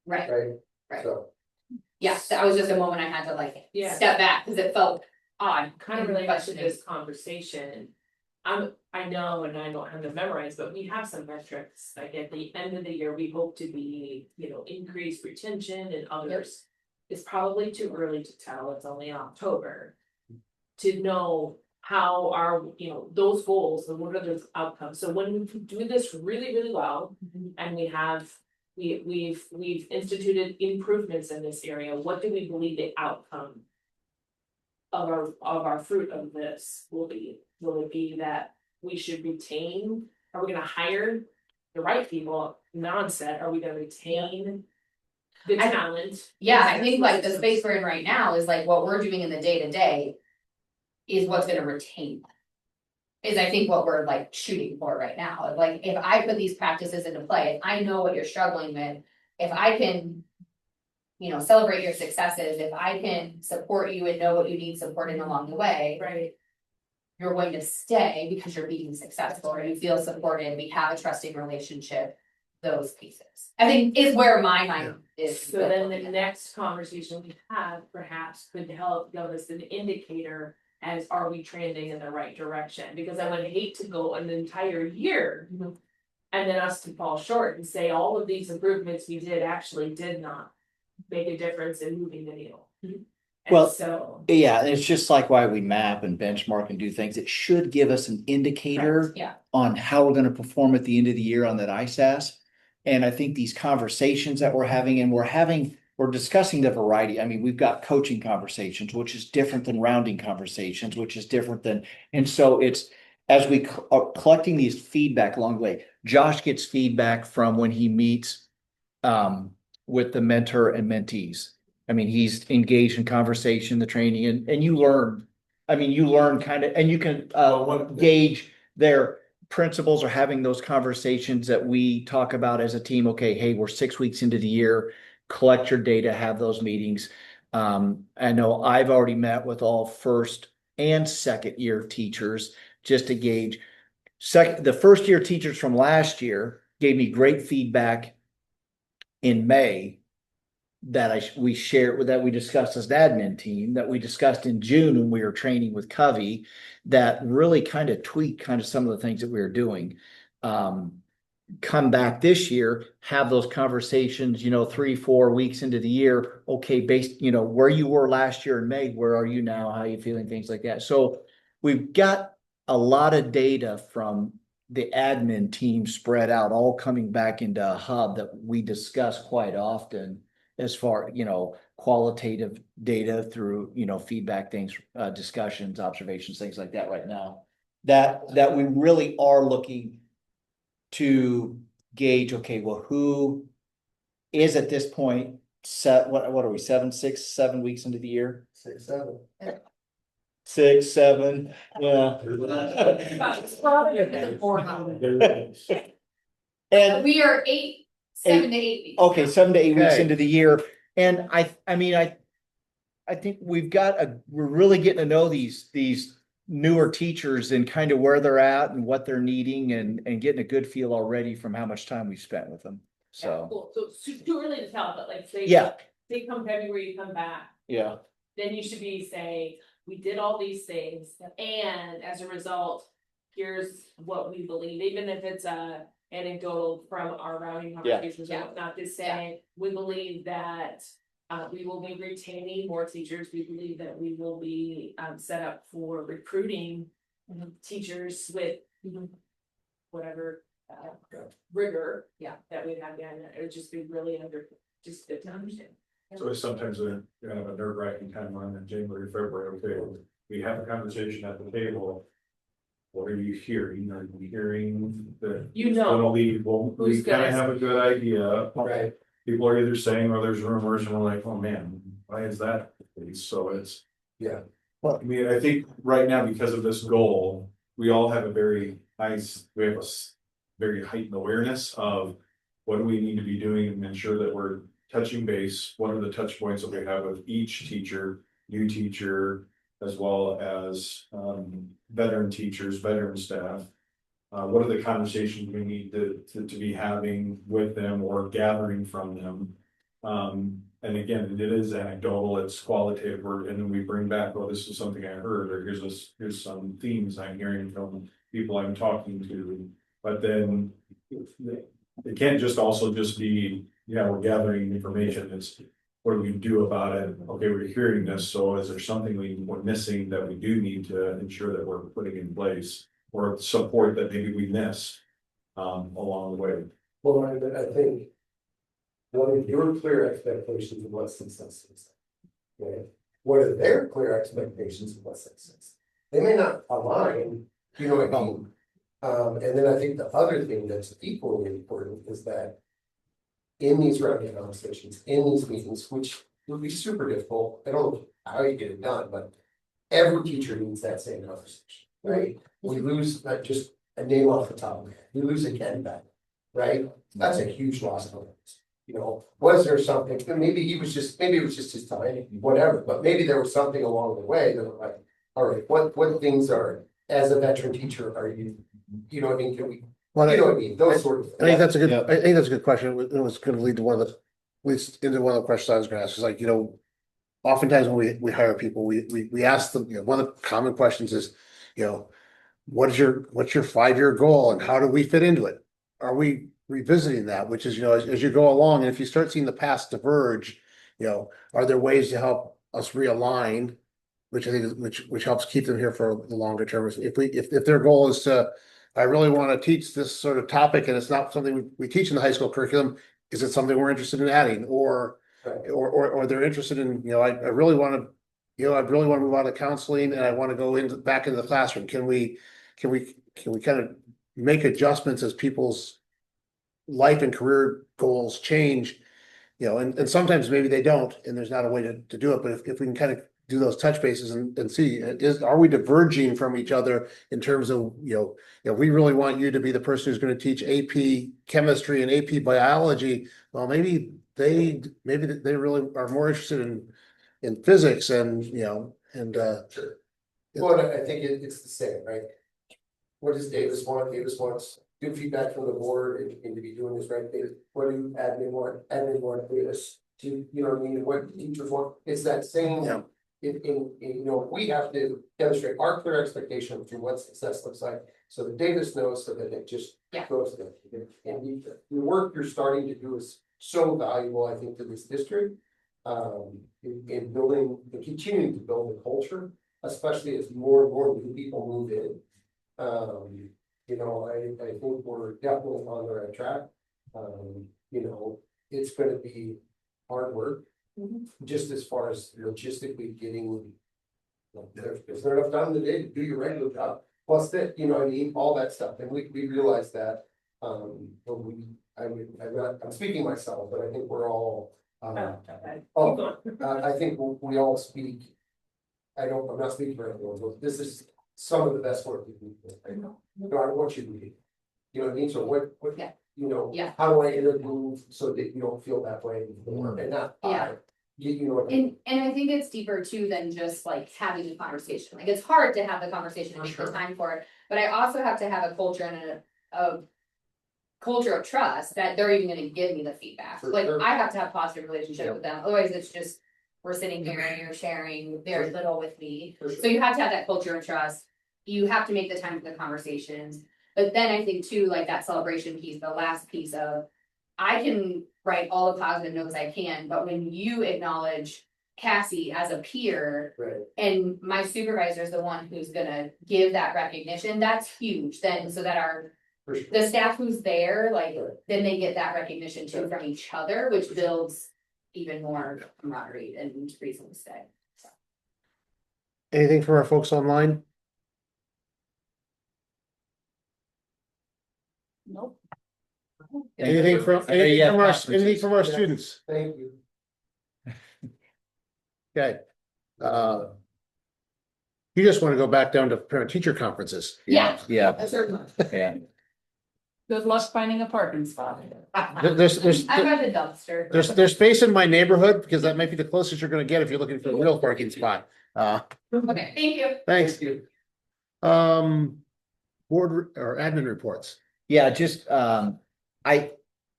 Right, right? Right. So. yeah, that was just a moment I had to like Yeah. step back because it felt odd. Kind of related to this conversation. I know, and I don't have them memorized, but we have some metrics, like at the end of the year, we hope to be, you know, increased retention and others. It's probably too early to tell, it's only October. To know how are, you know, those goals and what are those outcomes, so when we do this really well. And we've instituted improvements in this area, what do we believe the outcome of our fruit of this will be? Will it be that we should retain, are we gonna hire the right people, non-set, are we gonna retain the talent? Yeah, I think like the space we're in right now is like what we're doing in the day-to-day is what's gonna retain. Is I think what we're like shooting for right now. Like if I put these practices into play, if I know what you're struggling with, if I can, you know, celebrate your successes, if I can support you and know what you need supporting along the way. Right. You're going to stay because you're being successful or you feel supported, we have a trusting relationship, those pieces. I think is where my mind is. So then the next conversation we have perhaps could help give us an indicator as are we trending in the right direction? Because I would hate to go an entire year. And then us to fall short and say all of these improvements we did actually did not make a difference in moving the needle. Well, And so. Yeah, it's just like why we map and benchmark and do things. It should give us an indicator Yeah. on how we're gonna perform at the end of the year on that ISAS. And I think these conversations that we're having, and we're discussing the variety. I mean, we've got coaching conversations, which is different than rounding conversations, which is different than, and so it's as we are collecting these feedback along the way. Josh gets feedback from when he meets with the mentor and mentees. I mean, he's engaged in conversation, the training, and you learn. I mean, you learn kind of, and you can gauge their principles or having those conversations that we talk about as a team. Okay, hey, we're 6 weeks into the year, collect your data, have those meetings. I know I've already met with all first and second year teachers just to gauge. The first year teachers from last year gave me great feedback in May that we shared, that we discussed as an admin team, that we discussed in June when we were training with Covey, that really kind of tweaked kind of some of the things that we were doing. Come back this year, have those conversations, 3-4 weeks into the year. Okay, based, where you were last year in May, where are you now? How are you feeling? Things like that. So we've got a lot of data from the admin team spread out, all coming back into a hub that we discuss quite often as far, qualitative data through, feedback things, discussions, observations, things like that right now. That we really are looking to gauge, okay, well, who is at this point set, what are we, 7 weeks into the year? 6, 7. 6, 7, yeah. And We are 7 to 8 weeks. okay, 7 to 8 weeks Okay. into the year, and I think we're really getting to know these newer teachers and kind of where they're at and what they're needing and getting a good feel already from how much time we spent with them. Yeah, So, cool, so it's too early to tell, but like say. yeah, Say come February, you come back, yeah, then you should be saying, we did all these things, and as a result, here's what we believe, even if it's anecdotal from our routing Yeah. conversations, or whatnot, to say, we believe that. We will be retaining more teachers, we believe that we will be set up for recruiting teachers with. Whatever rigor, that we have done, it would just be really just good to understand. So it's sometimes a kind of a nerve wracking time on in January, February, okay, we have a conversation at the table. What are you hearing? Are you hearing that? Gonna leave, well, we Who's kind gonna- of have a good idea. Right. People are either saying, or there's rumors, and we're like, oh man, why is that the case? So it's. Yeah. Well, I mean, I think right now, because of this goal, we all have a very nice, we have a very heightened awareness of. What do we need to be doing to ensure that we're touching base? What are the touch points that we have with each teacher, new teacher, as well as veteran teachers, veteran staff? What are the conversations we need to be having with them or gathering from them? And again, it is anecdotal, it's qualitative, and then we bring back, oh, this is something I heard, or here's some themes I'm hearing from people I'm talking to. But then it can't just also just be, we're gathering information, it's what do we do about it? Okay, we're hearing this, so is there something we're missing that we do need to ensure that we're putting in place? Or support that maybe we miss along the way. Well, I think. What are your clear expectations of what success is? Okay, what are their clear expectations of what success is? They may not align, you know what I mean? And then I think the other thing that's equally important is that. In these rounding conversations, in these meetings, which will be super difficult, I don't know how you get it done, but. Every teacher needs that same conversation, right? We lose not just a name off the top of my head, we lose a Ken back, right? That's a huge loss for us. Was there something, maybe it was just his time, whatever, but maybe there was something along the way that was like, all right, what things are, as a veteran teacher, are you know what I mean, can we, Well, you know what I mean, those sort of. I think that's a good, I think that's a good question. It was gonna lead to leads into one of the questions I was gonna ask, is like, oftentimes when we hire people, we ask them, one of the common questions is, what's your 5-year goal and how do we fit into it? Are we revisiting that, which is, as you go along, and if you start seeing the paths diverge, are there ways to help us realign? Which I think which helps keep them here for the longer term. If their goal is to, I really want to teach this sort of topic and it's not something we teach in the high school curriculum, is it something we're interested in adding? Or they're interested in, I really want to move on to counseling and I want to go back into the classroom. Can we kind of make adjustments as people's life and career goals change? And sometimes maybe they don't, and there's not a way to do it, but if we can kind of do those touch bases and see, are we diverging from each other in terms of, we really want you to be the person who's going to teach AP chemistry and AP biology. Well, maybe they really are more interested in physics and. Sure. Well, I think it's the same, right? What does Davis want? Davis wants good feedback from the board and to be doing this right thing. What do admin want this to, you know what I mean, what teachers want, it's that same. Yeah. You know, we have to demonstrate our clear expectation to what success looks like, so that Davis knows, so that it just Yeah. goes there. And the work you're starting to do is so valuable, I think, to this district. In building, and continuing to build the culture, especially as more and more new people move in. You know, I think we're definitely on the right track. You know, it's gonna be hard work. Just as far as logistically getting. Is there enough time in the day to do your regular job? Plus that, you know what I mean, all that stuff, and we realize that. But I'm speaking myself, but I think we're all. I think we all speak. I'm not speaking for everyone, but this is some of the best work we can do right now. No, I want you to be. You know what I mean? So what, Yeah. you know, Yeah. how do I intermove so that you don't feel that way before, and not Yeah. you know what I mean? And I think it's deeper too than just like having the conversation. Like, it's hard to have the conversation and make the time for it, but I also have to have a culture and a culture of trust that they're even gonna give me the feedback. For Like, sure. I have to have positive relationship Yeah. with them, otherwise it's just, we're sitting here and you're sharing very little with me. For sure. So you have to have that culture of trust, you have to make the time for the conversations. But then I think too, like that celebration piece, the last piece of, I can write all the positive notes I can, but when you acknowledge Cassie as a peer. Right. And my supervisor is the one who's gonna give that recognition, that's huge, then, so that For sure. the staff who's there, like, Right. then they get that recognition too from each other, which builds even more camaraderie and reason to stay. So. Anything from our folks online? Nope. Anything from anything from our students? Thank you. Okay. You just want to go back down to parent teacher conferences. Yeah. Yeah, Certainly. yeah. Good luck finding a parking spot. There's I read the dumpster. there's space in my neighborhood, because that might be the closest you're gonna get if you're looking for a real parking spot. Okay, thank you. Thanks. Board or admin reports. Yeah, just,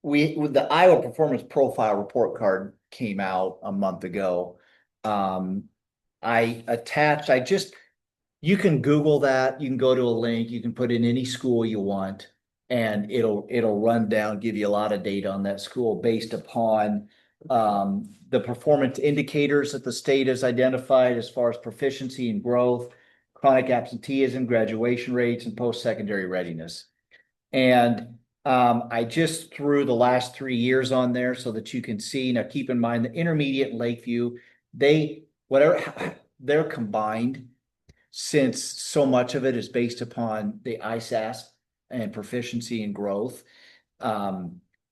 with the Iowa Performance Profile Report Card came out a month ago. You can Google that, you can go to a link, you can put in any school you want. And it'll run down, give you a lot of data on that school based upon, the performance indicators that the state has identified as far as proficiency and growth, chronic absenteeism, graduation rates, and post-secondary readiness. And I just threw the last 3 years on there so that you can see. Now, keep in mind the intermediate and Lakeview, they're combined, since so much of it is based upon the ISASP and proficiency and growth.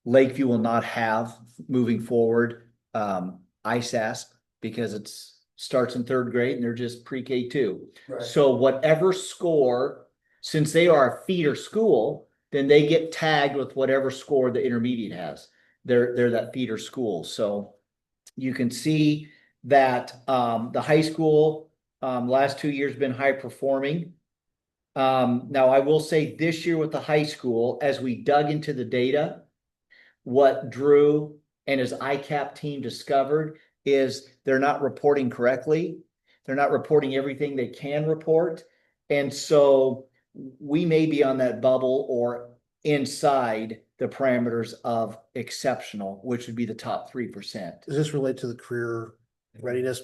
Lakeview will not have, moving forward, ISASP, because it starts in 3rd grade and they're just pre-K 2. Right. So whatever score, since they are a feeder school, then they get tagged with whatever score the intermediate has. They're that feeder school. So you can see that the high school last 2 years been high performing. Now I will say this year with the high school, as we dug into the data, what Drew and his ICAP team discovered is they're not reporting correctly. They're not reporting everything they can report. And so we may be on that bubble or inside the parameters of exceptional, which would be the top 3%. Does this relate to the career readiness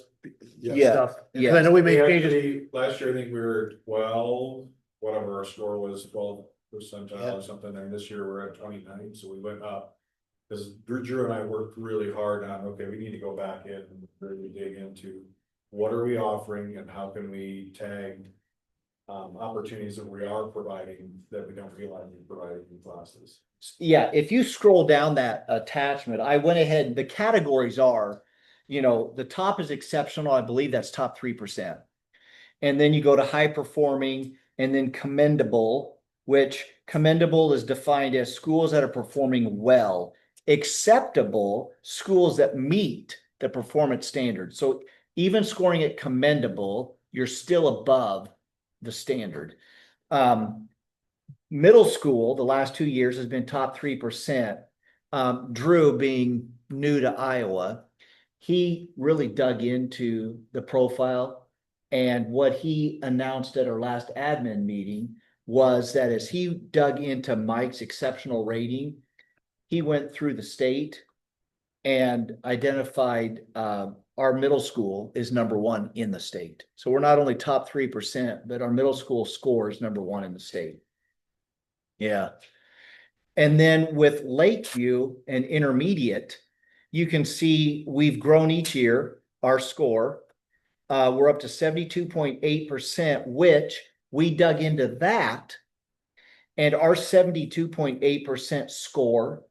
Yeah. stuff? Yeah. I know we made We changes. actually, last year, I think we were 12, whatever our score was, 12 percentile or something, and this year we're at 29, so we went up. Because Drew and I worked really hard on, okay, we need to go back in and really dig into what are we offering and how can we tag opportunities that we are providing that we don't realize we're providing in classes. Yeah, if you scroll down that attachment, I went ahead, the categories are, the top is exceptional, I believe that's top 3%. And then you go to high performing and then commendable, which commendable is defined as schools that are performing well. Acceptable, schools that meet the performance standard. So even scoring at commendable, you're still above the standard. Middle school, the last 2 years has been top 3%. Drew being new to Iowa, he really dug into the profile. And what he announced at our last admin meeting was that as he dug into Mike's exceptional rating, he went through the state and identified our middle school is number one in the state. So we're not only top 3%, but our middle school score is number one in the state. Yeah. And then with Lakeview and intermediate, you can see we've grown each year, our score. We're up to 72.8%, which we dug into that. And our 72.8% score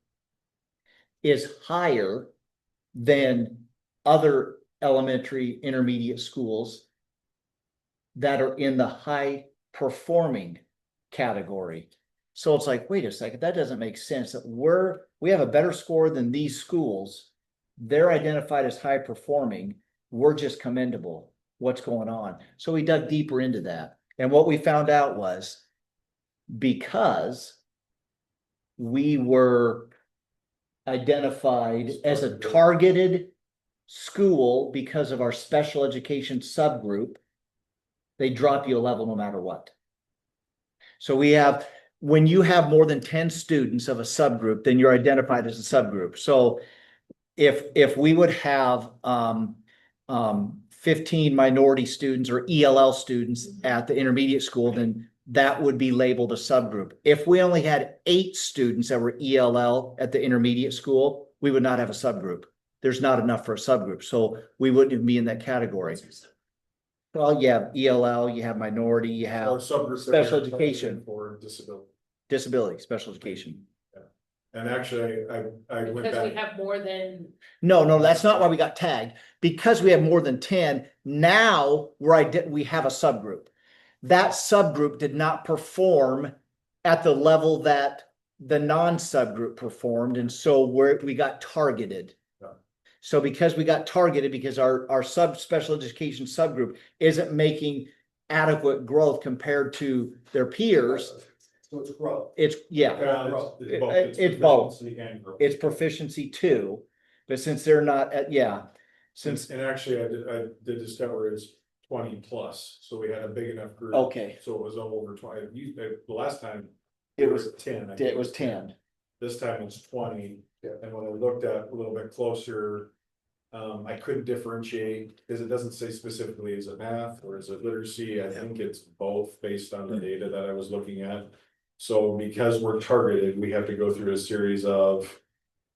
is higher than other elementary intermediate schools that are in the high performing category. So it's like, wait a second, that doesn't make sense. That we have a better score than these schools. They're identified as high performing. We're just commendable. What's going on? So we dug deeper into that. And what we found out was because we were identified as a targeted school because of our special education subgroup, they drop you a level no matter what. So when you have more than 10 students of a subgroup, then you're identified as a subgroup. So if we would have 15 minority students or ELL students at the intermediate school, then that would be labeled a subgroup. If we only had 8 students that were ELL at the intermediate school, we would not have a subgroup. There's not enough for a subgroup, so we wouldn't even be in that category. Well, you have ELL, you have minority, you Or have subgroups that special are education. For disability. Disability, special education. And actually, I went Because we back, have more than, No, that's not why we got tagged. Because we have more than 10, now we have a subgroup. That subgroup did not perform at the level that the non-subgroup performed, and so we got targeted. Yeah. So because we got targeted, because our special education subgroup isn't making adequate growth compared to their peers, So it's growth. it's it's both. proficiency and growth. It's proficiency too, but since they're not at, And actually, I did discover it's 20 plus, so we had a big enough group. Okay. So it was over 20. The last time It was 10. I think it was 10. This time it's 20. Yeah. And when I looked at a little bit closer, I couldn't differentiate because it doesn't say specifically is it math or is it literacy. I think it's both based on the data that I was looking at. So because we're targeted, we have to go through a series of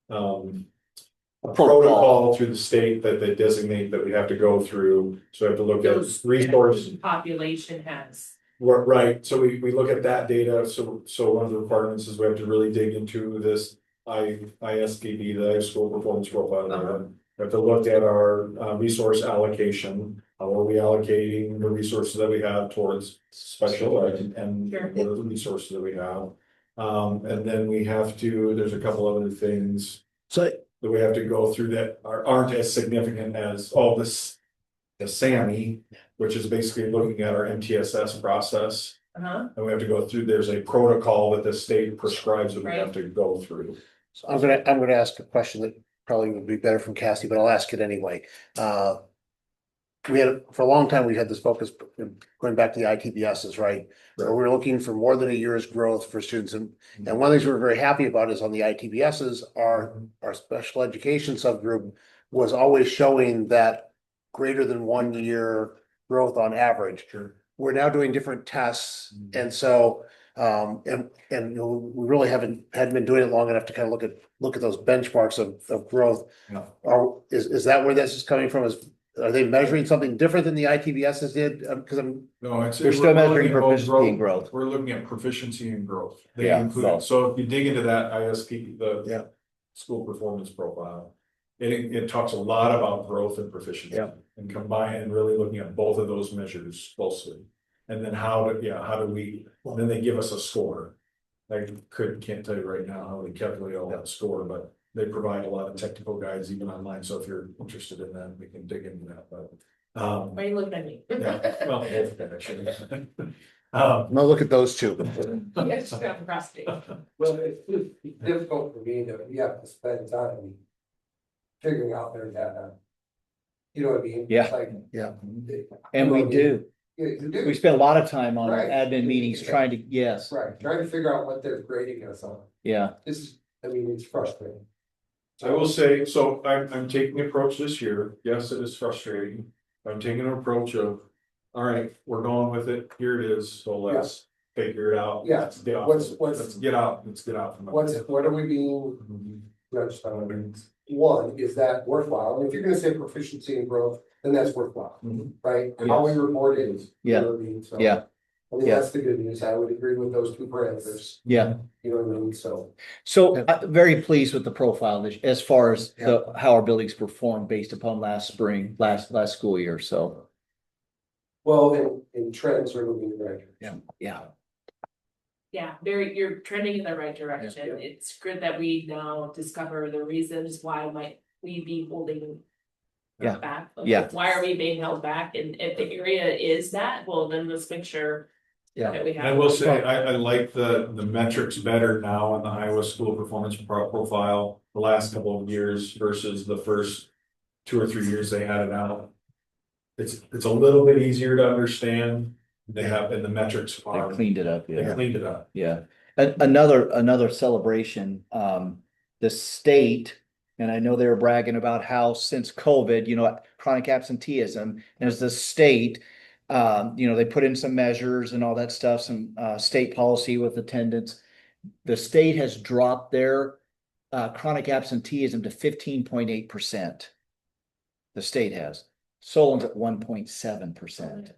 a protocol through the state that they designate that we have to go through. So I have to look at those resource. population has. Right, so we look at that data, so one of the requirements is we have to really dig into this ISPB, the school performance profile. We have to look at our resource allocation, how are we allocating the resources that we have towards special ed and Sure. what are the resources that we have. And then we have to, there's a couple other things that we have to go through that aren't as significant as all this. The SAMI, which is basically looking at our MTSS process. And we have to go through, there's a protocol that the state prescribes that we have to go through. So I'm gonna ask a question that probably would be better from Cassie, but I'll ask it anyway. For a long time, we had this focus going back to the ITBSs, right? So we're looking for more than a year's growth for students, and one of the things we're very happy about is on the ITBSs, our special education subgroup was always showing that greater than 1 year growth on average. Sure. We're now doing different tests, and so and we really hadn't been doing it long enough to kind of look at those benchmarks of growth. Yeah. Is that where this is coming from? Are they measuring something different than the ITBSs did? Because No, it's. They're still we're measuring looking at both proficiency and growth. We're looking at proficiency and growth. They Yeah, include, both. so if you dig into that ISP, Yeah. the school performance profile. It talks a lot about growth and proficiency. Yeah. And combine and really looking at both of those measures closely. And then how do we, then they give us a score. I can't tell you right now how they calculate all that score, but they provide a lot of technical guides even online, so if you're interested in that, we can dig into that, but. Why are you looking at me? Yeah, well, both actually. Now look at those two. Yes, just got procrastinated. Well, it's difficult for me that we have to spend time figuring out their data. You know what I mean? Yeah. It's like, Yeah. And we do. yeah, you do. We spend a lot of time on Right. admin meetings trying to, yes, Right, trying to figure out what they're grading us on. yeah, This is, I mean, it's frustrating. I will say, so I'm taking the approach this year, yes, it is frustrating, I'm taking an approach of, all right, we're going with it, here it is, so let's figure it out. Yeah. Let's get off, What's- let's get out from. What are we being judged on? One, is that worthwhile? And if you're gonna say proficiency and growth, then that's worthwhile, Mhm. right? And how we report it is. you know what I mean? So, yeah, I mean, yeah. that's the good news. I would agree with those two parameters, yeah. you know what I mean? So, So I'm very pleased with the profile as far as how our buildings performed based upon last spring, last school year, so. well, and trends are moving in the right direction. Yeah. Yeah, you're trending in the right direction. It's good that we now discover the reasons why might we be holding Yeah. back. Like, Yeah. why are we being held back? And if the area is that, well, then let's make sure Yeah. that we And I have. will say, I like the metrics better now in the Iowa School Performance Profile, the last couple of years versus the first 2 or 3 years they had it out. It's a little bit easier to understand, they have, and the metrics They are, cleaned it up, they yeah. cleaned it up. Yeah, another celebration, the state, and I know they were bragging about how since COVID, chronic absenteeism, as the state, they put in some measures and all that stuff, some, state policy with attendance. The state has dropped their, chronic absenteeism to 15.8%. The state has. Solon's at 1.7%.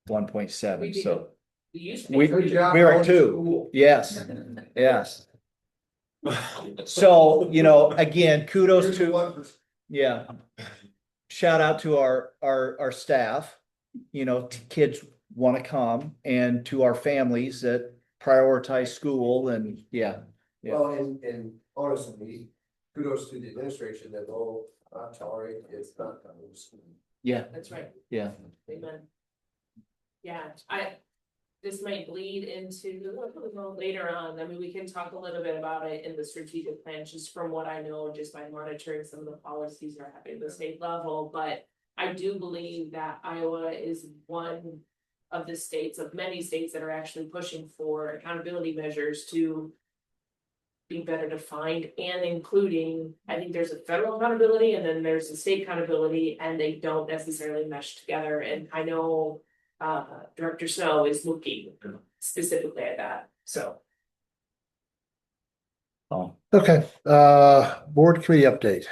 1.7, We do. so. We used We- to. Good job, We're at going to 2. school. Yes, yes. So, again, kudos Here's the to, 1%. yeah. Shout out to our staff, kids want to come, and to our families that prioritize school and, yeah. Yeah. Well, and honestly, kudos to the administration that will not tolerate it's not coming to school. Yeah, That's right. yeah. Amen. Yeah, this might bleed into later on. I mean, we can talk a little bit about it in the strategic plan, just from what I know, just by monitoring some of the policies that are happening at the state level. But I do believe that Iowa is one of the states, of many states, that are actually pushing for accountability measures to be better defined, and including, I think there's a federal accountability and then there's a state accountability, and they don't necessarily mesh together. And I know Director Snow is looking specifically at that, so. Oh, Okay, board committee update.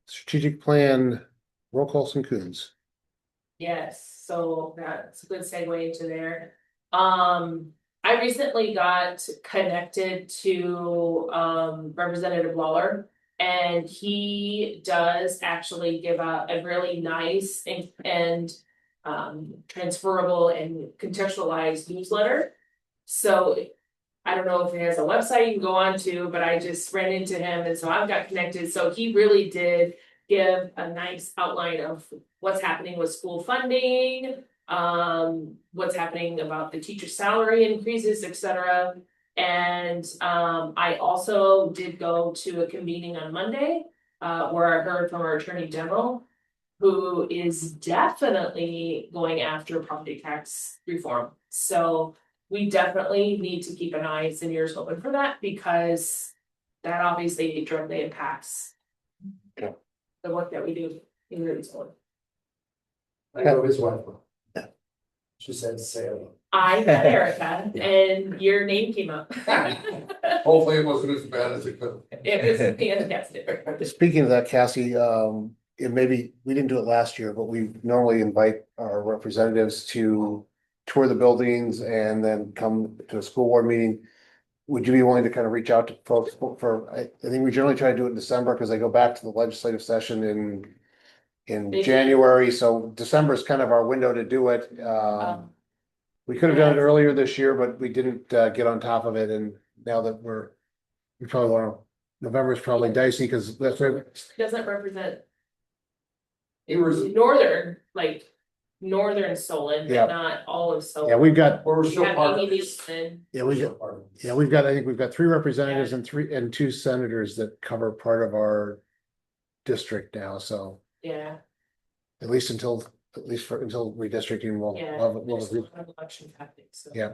Strategic plan, roll call Coons. Yes, so that's a good segue into there. I recently got connected to Representative Lawler, and he does actually give a really nice and transferable and contextualized newsletter. So I don't know if he has a website you can go on to, but I just ran into him, and so I've got connected. So he really did give a nice outline of what's happening with school funding, what's happening about the teacher salary increases, etc. And I also did go to a convening on Monday, where I heard from our attorney general, who is definitely going after property tax reform. So we definitely need to keep an eyes and ears open for that, because that obviously directly impacts the work that we do in the school. I know his wife. She said Salem. I met Erica and your name came up. Hopefully it wasn't as bad as it could. It was fantastic. Speaking of that, Cassie, and maybe we didn't do it last year, but we normally invite our representatives to tour the buildings and then come to a school board meeting. Would you be willing to kind of reach out to folks I think we generally try to do it in December because they go back to the legislative session in January, so December is kind of our window to do it. We could have done it earlier this year, but we didn't get on top of it, and now that we probably want to, November is probably dicey because that's right. Doesn't represent It was, northern, like, northern Solon, Yeah. but not all of Solon. Yeah, we've got, Or we're We still have part of Amy this. Nielsen. yeah, We're still part of this. yeah, we've got, I think we've got 3 representatives and 2 senators that cover part of our district now, so Yeah, at least until redistricting, we'll, yeah. we'll There's a lot of election happening, so. yeah.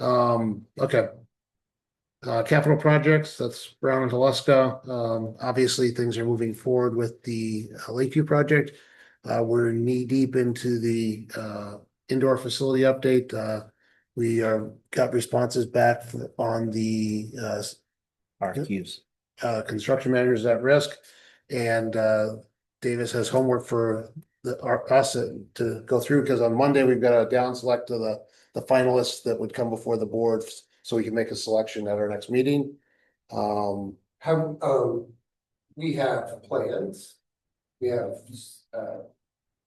Okay. Capital projects, that's Brown and Teleska. Obviously, things are moving forward with the Lakeview project. We're knee deep into the indoor facility update. We got responses back on the RFQs. construction managers at risk. And Davis has homework for us to go through, because on Monday, we've got a down select of the finalists that would come before the board, so we can make a selection at our next meeting. Have, we have plans. We have,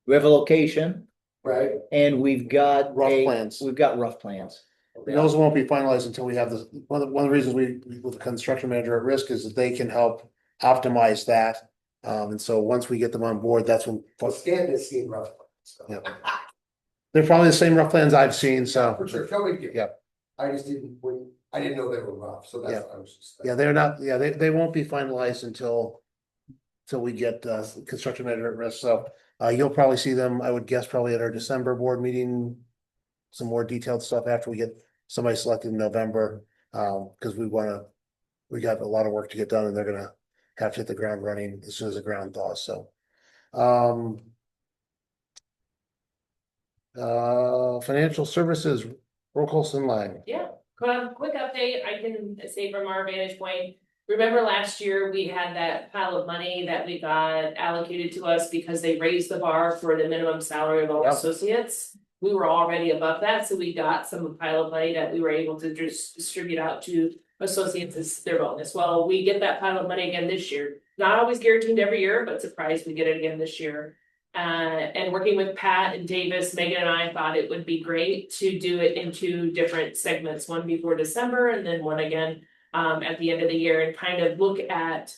We have a location right? and we've got Rough plans. We've got rough plans. And those won't be finalized until we have the, one of the reasons we, with the construction manager at risk, is that they can help optimize that. And so once we get them on board, that's when. Well, Stan has seen rough plans, so. Yeah. They're probably the same rough plans I've seen, so. For sure, no big deal. Yeah. I just didn't, I didn't know they were rough, so that's, Yeah. why I was just. Yeah, they're not, yeah, they won't be finalized until we get construction manager at risk, so you'll probably see them, I would guess, probably at our December board meeting. Some more detailed stuff after we get somebody selected in November, because we got a lot of work to get done, and they're gonna have to hit the ground running as soon as the ground thaws, so. Financial services, roll call line. Yeah, quick update, I can say from our vantage point. Remember last year, we had that pile of money that we got allocated to us because they raised the bar for the minimum salary of all Yep. associates. We were already above that, so we got some pile of money that we were able to just distribute out to associates as their bonus. Well, we get that pile of money again this year. Not always guaranteed every year, but surprised we get it again this year. And working with Pat and Davis, Megan and I thought it would be great to do it in 2 different segments, one before December and then one again at the end of the year, and kind of look at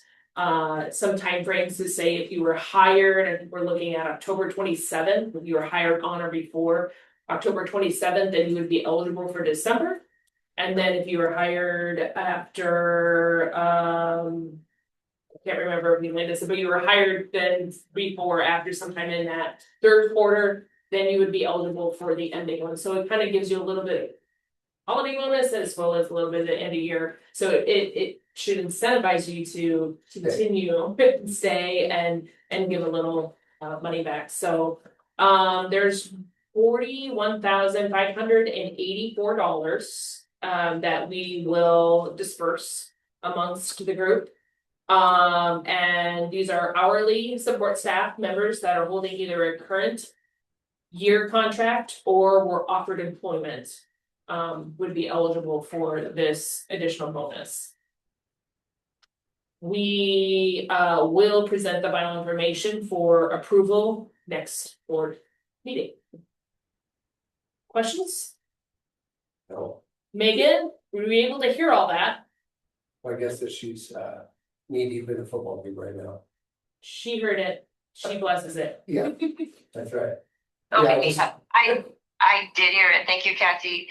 some timeframes to say if you were hired, and we're looking at October 27th, if you were hired on or before October 27th, then you would be eligible for December. And then if you were hired after I can't remember if you landed this, but you were hired then before, after sometime in that 3rd quarter, then you would be eligible for the ending one. So it kind of gives you a little bit holiday bonus as well as a little bit of the end of year. So it should incentivize you to continue and stay and give a little money back. So there's $41,584 that we will disperse amongst the group. And these are hourly support staff members that are holding either a current year contract or were offered employment, would be eligible for this additional bonus. We will present the final information for approval next board meeting. Questions? No, Megan, were you able to hear all that? I guess that she's knee deep in a football game right now. She heard it. She blesses it. Yeah, that's right. Okay, Yeah, I did hear it. Thank you, Cassie.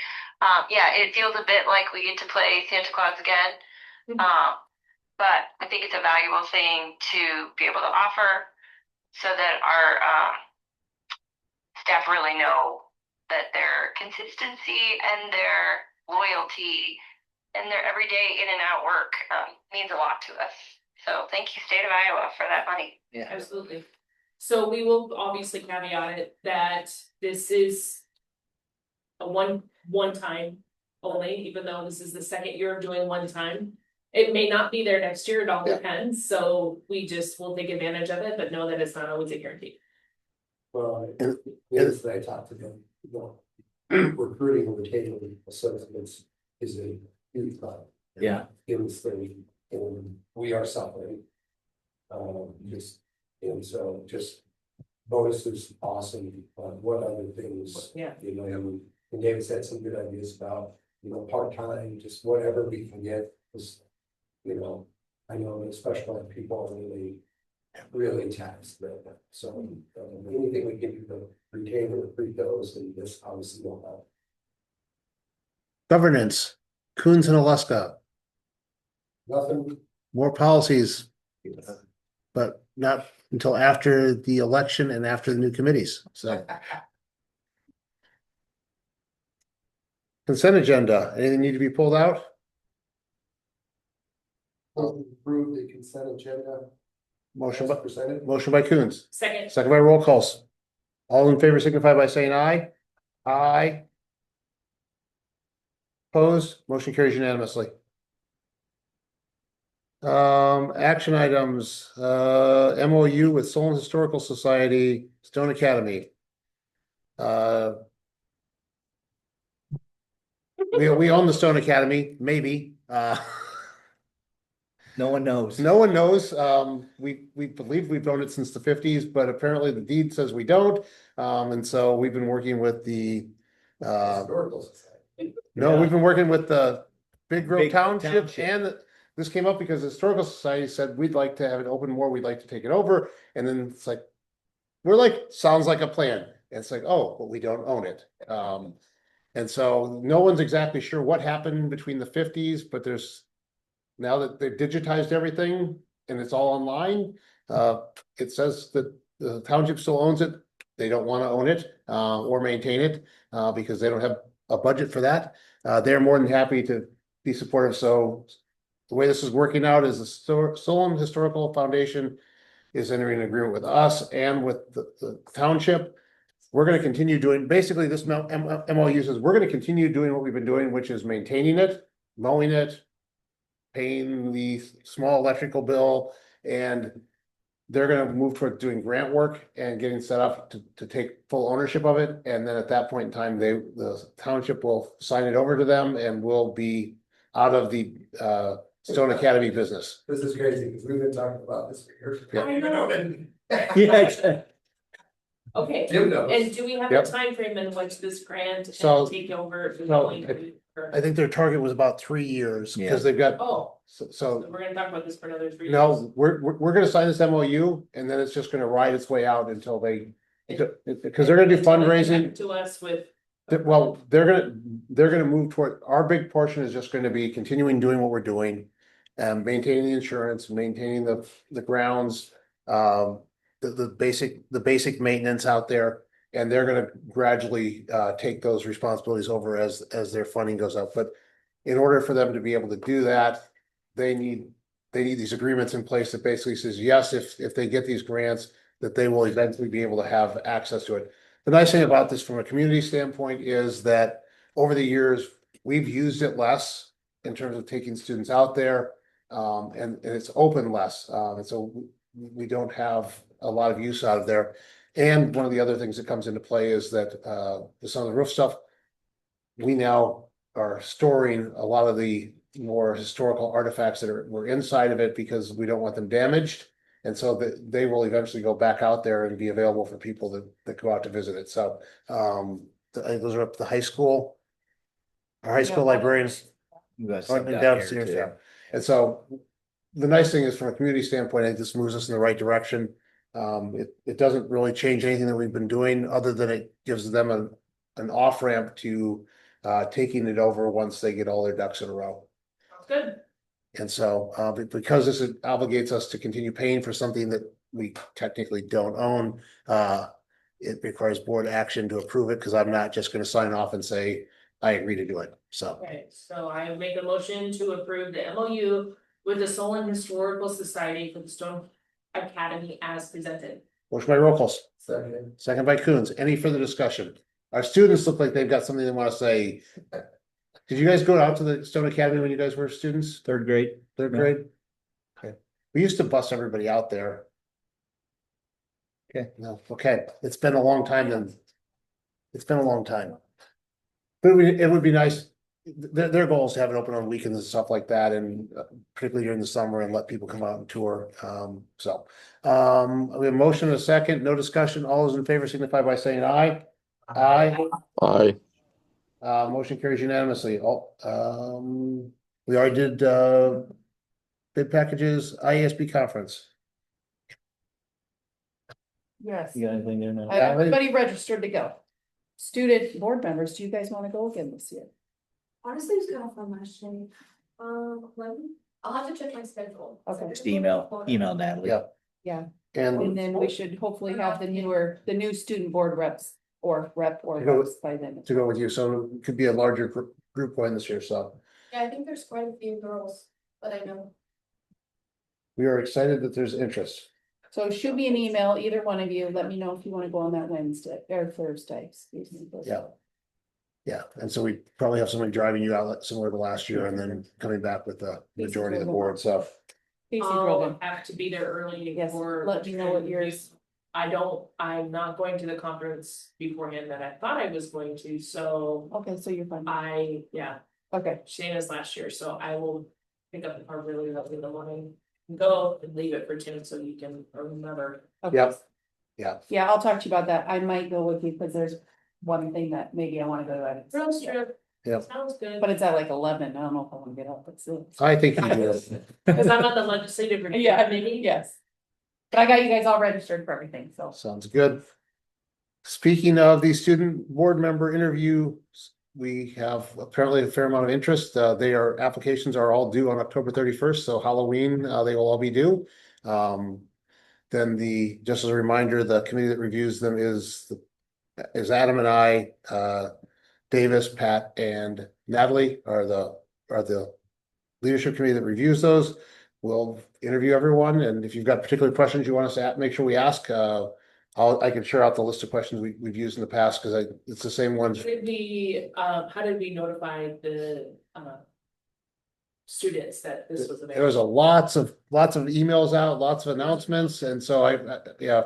Yeah, it feels a bit like we get to play Santa Claus again. But I think it's a valuable thing to be able to offer so that our staff really know that their consistency and their loyalty and their everyday in and out work means a lot to us. So thank you, State of Iowa, for that money. Yeah. Absolutely. So we will obviously caveat it that this is a one time only, even though this is the 2nd year of doing one time. It may not be there next year, it all depends, so we just will take advantage of it, but know that it's not always a guarantee. Well, yesterday I talked to them, recruiting and retaining associates is a huge problem. Yeah. In the state, and we are suffering. Just bonus is awesome, what other things? Yeah. You know, and David said some good ideas about, part-time, just whatever we can get, because, I know the special ed people are really really taxed right now. So anything we can do to retain or recruit those, and this obviously will help. Governance, Coons and Alaska, Nothing. more policies. But not until after the election and after the new committees, so. Consent agenda, anything need to be pulled out? Approve the consent agenda. Motion As by, presented. motion by Coons, Second. second by roll calls. All in favor signify by saying aye. Aye. Opposed, motion carries unanimously. Action items, MOU with Solon Historical Society, Stone Academy. We own the Stone Academy, maybe, No one knows. no one knows. We believe we've owned it since the fifties, but apparently the deed says we don't. And so we've been working with the, Historical Society. no, we've been working with the Big Grove Big Township, Township. and this came up because the Historical Society said, we'd like to have it open more, we'd like to take it over, and then it's like, we're like, sounds like a plan, and it's like, oh, but we don't own it. And so no one's exactly sure what happened between the fifties, but there's, now that they've digitized everything and it's all online, it says that the township still owns it. They don't want to own it, or maintain it, because they don't have a budget for that. They're more than happy to be supportive, so the way this is working out is the Solon Historical Foundation is entering an agreement with us and with the township. We're gonna continue doing, basically this MOU says, we're gonna continue doing what we've been doing, which is maintaining it, mowing it, paying the small electrical bill, and they're gonna move toward doing grant work and getting set up to take full ownership of it. And then at that point in time, the township will sign it over to them and we'll be out of the Stone Academy business. This is crazy because we've been talking about this for years. Yeah. I know. Yeah. Okay, Jim knows. and do we have a Yep. time frame in which this grant So- and takeover is so, going to? I think their target was about 3 years, Yeah. because they've got, Oh, so so we're gonna talk about this for another 3 years. no, we're gonna sign this MOU and then it's just gonna ride its way out until they, because they're gonna do fundraising. To us with. Well, they're gonna move toward, our big portion is just gonna be continuing doing what we're doing. Maintaining the insurance, maintaining the grounds, the basic maintenance out there. And they're gonna gradually take those responsibilities over as their funding goes up, but in order for them to be able to do that, they need these agreements in place that basically says, yes, if they get these grants, that they will eventually be able to have access to it. The nice thing about this from a community standpoint is that over the years, we've used it less in terms of taking students out there. And it's open less, and so we don't have a lot of use out of there. And one of the other things that comes into play is that some of the roof stuff, we now are storing a lot of the more historical artifacts that were inside of it because we don't want them damaged. And so that they will eventually go back out there and be available for people that go out to visit it. So I think those are up to the high school. Our high school librarians. You got And some down downstairs, here yeah. too. And so the nice thing is from a community standpoint, I think this moves us in the right direction. It doesn't really change anything that we've been doing, other than it gives them an off ramp to taking it over once they get all their ducks in a row. Sounds good. And so because this obligates us to continue paying for something that we technically don't own, it requires board action to approve it, because I'm not just gonna sign off and say, I agree to do it, so. Okay, so I make a motion to approve the MOU with the Solon Historical Society for the Stone Academy as presented. Motion by Rockles, Second. second by Coons. Any further discussion? Our students look like they've got something they want to say. Did you guys go out to the Stone Academy when you guys were students? Third grade. Third Yeah. grade? Okay, we used to bus everybody out there. Okay. No, okay, it's been a long time then. It's been a long time. But it would be nice, their goal is to have it open on weekends and stuff like that, and particularly during the summer, and let people come out and tour, so. We have a motion and a second, no discussion, all those in favor signify by saying aye. Aye. Aye. Motion carries unanimously. We already did bid packages, IASB conference. Yes, You got anything there now? everybody registered to go. Student board members, do you guys wanna go again this year? Honestly, it was kind of fun last year. I'll have to check my schedule. Okay. Just email Natalie. Yeah. Yeah, And and then we should hopefully have the new student board reps or To go reps by then. to go with you, so it could be a larger group going this year, so Yeah, I think there's quite a few girls, but I know. we are excited that there's interest. So shoot me an email, either one of you, let me know if you wanna go on that Wednesday or Thursday, excuse me. Yeah. Yeah, and so we probably have somebody driving you out similar to last year and then coming back with the majority of the board, so. Casey drove I'll him. have to be there early Yes, for. let me know what yours. I'm not going to the conference beforehand that I thought I was going to, so Okay, so you're fine. Okay, Shayna's last year, so I will pick up the car really early in the morning. Go and leave it for Tim so you can remember. okay. Yep. Yeah. Yeah, I'll talk to you about that. I might go with you because there's one thing that maybe I wanna go to. Road trip. Yep. Sounds good. But it's at like 11. I don't know if I wanna get up, but still. I think you do. Cause I'm on the legislative review Yeah, committee. yes. But I got you guys all registered for everything, so. Sounds good. Speaking of the student board member interviews, we have apparently a fair amount of interest. Applications are all due on October 31st, so Halloween, they will all be due. Then just as a reminder, the committee that reviews them is Adam and I, Davis, Pat, and Natalie are the leadership committee that reviews those. We'll interview everyone, and if you've got particular questions you want us to make sure we ask, I can share out the list of questions we've used in the past, because it's the same ones. How did we notify the students that this was There available? was lots of emails out, lots of announcements, and so yeah.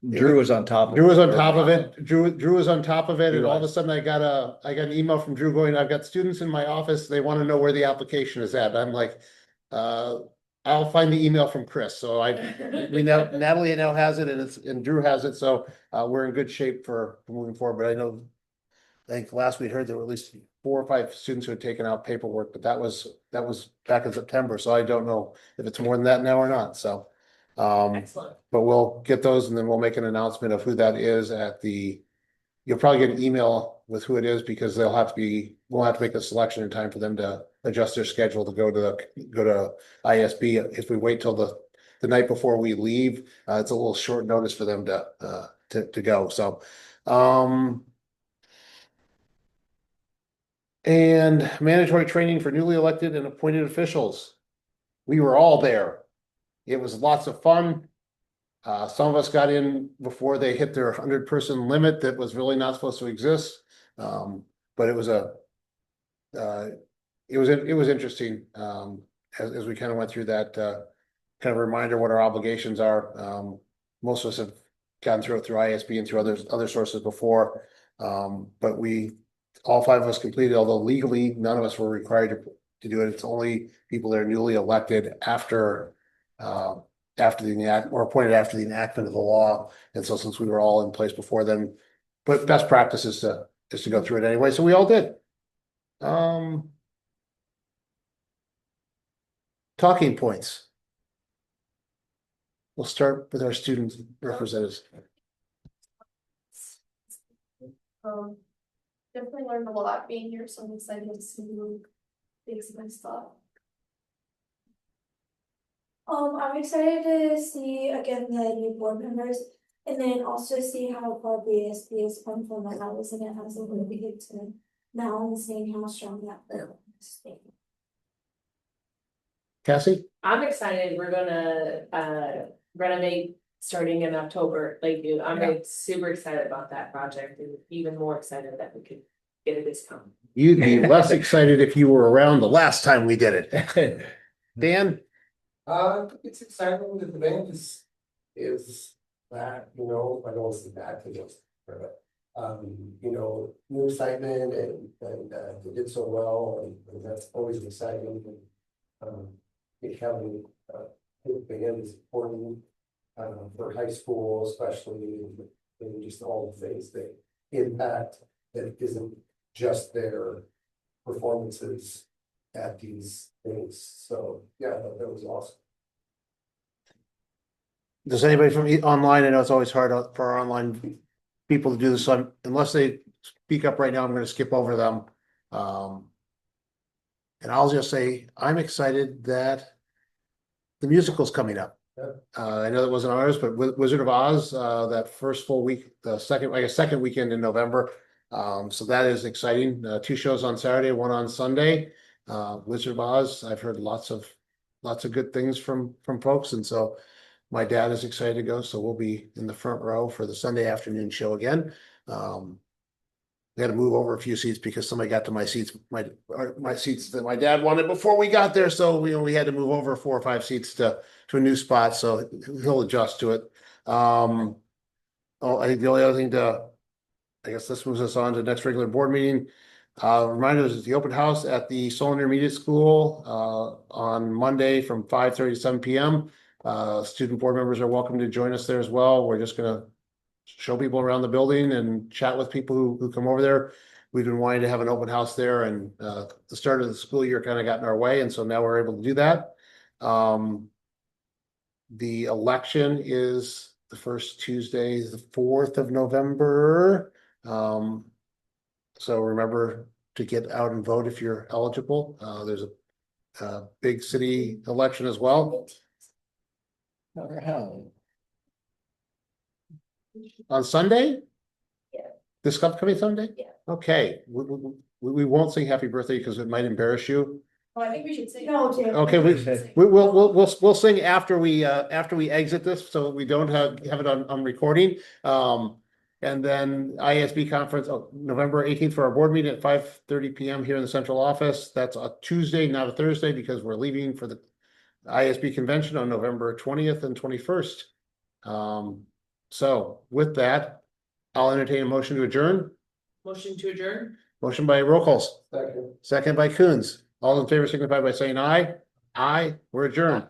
Drew was on top. Drew was on top of it. Drew was on top of it, He and all of a was. sudden I got an email from Drew going, I've got students in my office, they want to know where the application is at. I'm like, I'll find the email from Chris, so Natalie now has it, and Drew has it, so we're in good shape for moving forward, but I think last we heard there were at least 4 or 5 students who had taken out paperwork, but that was back in September, so I don't know if it's more than that now or not, so. Excellent. But we'll get those, and then we'll make an announcement of who that is you'll probably get an email with who it is, because we'll have to make a selection in time for them to adjust their schedule to go to ISB. If we wait till the night before we leave, it's a little short notice for them to go, so. And mandatory training for newly elected and appointed officials. We were all there. It was lots of fun. Some of us got in before they hit their 100-person limit that was really not supposed to exist. But it was interesting, as we kind of went through that, kind of reminder what our obligations are. Most of us have gone through it through ISB and through other sources before. But all 5 of us completed, although legally none of us were required to do it. It's only people that are newly elected after or appointed after the enactment of the law. And so since we were all in place before then, but best practice is to go through it anyway. So we all did. Talking points. We'll start with our student representatives. Definitely learned a lot being here, so I'm excited to see things and stuff. I'm excited to see again the new board members, and then also see how far BSB has come from when I was in it as a little bit to now and seeing how strong that is. Cassie? I'm excited. We're gonna renovate starting in October at Lakeview. I'm super excited about that project, and even more excited that we could get a discount. You'd be less excited if you were around the last time we did it. Dan? It's exciting that the band is that, I don't want to say that to just, but, new excitement and they did so well, and that's always exciting. Having the band is important for high school, especially, and just all the things that impact that isn't just their performances at these things. So yeah, that was awesome. Does anybody from online, I know it's always hard for our online people to do this, so unless they speak up right now, I'm gonna skip over them. And I'll just say, I'm excited that the musical's coming up. Yep. I know that wasn't ours, but Wizard of Oz, that first full week, the second weekend in November. So that is exciting. 2 shows on Saturday, 1 on Sunday. Wizard of Oz, I've heard lots of good things from folks, and so my dad is excited to go, so we'll be in the front row for the Sunday afternoon show again. We had to move over a few seats because somebody got to my seats, my seats that my dad wanted before we got there, so we had to move over 4 or 5 seats to a new spot, so he'll adjust to it. I think the only other thing I guess this moves us on to the next regular board meeting. Reminder is the open house at the Solon Intermediate School on Monday from 5:30 to 7 p.m. Student board members are welcome to join us there as well. We're just gonna show people around the building and chat with people who come over there. We've been wanting to have an open house there, and the start of the school year kind of got in our way, and so now we're able to do that. The election is the first Tuesday, the 4th of November. So remember to get out and vote if you're eligible. There's a big city election as well. On Sunday? Yeah. This upcoming Sunday? Yeah. Okay, we won't sing happy birthday because it might embarrass you. Oh, I think we should say. No, Tim. Okay, we'll sing after we exit this, so we don't have it on recording. And then ISB conference, November 18th for our board meeting at 5:30 p.m. here in the central office. That's a Tuesday, not a Thursday, because we're leaving for the ISB convention on November 20th and 21st. So with that, I'll entertain a motion to adjourn. Motion to adjourn? Motion by Rockles, Second. second by Coons. All in favor signify by saying aye. Aye, we're adjourned.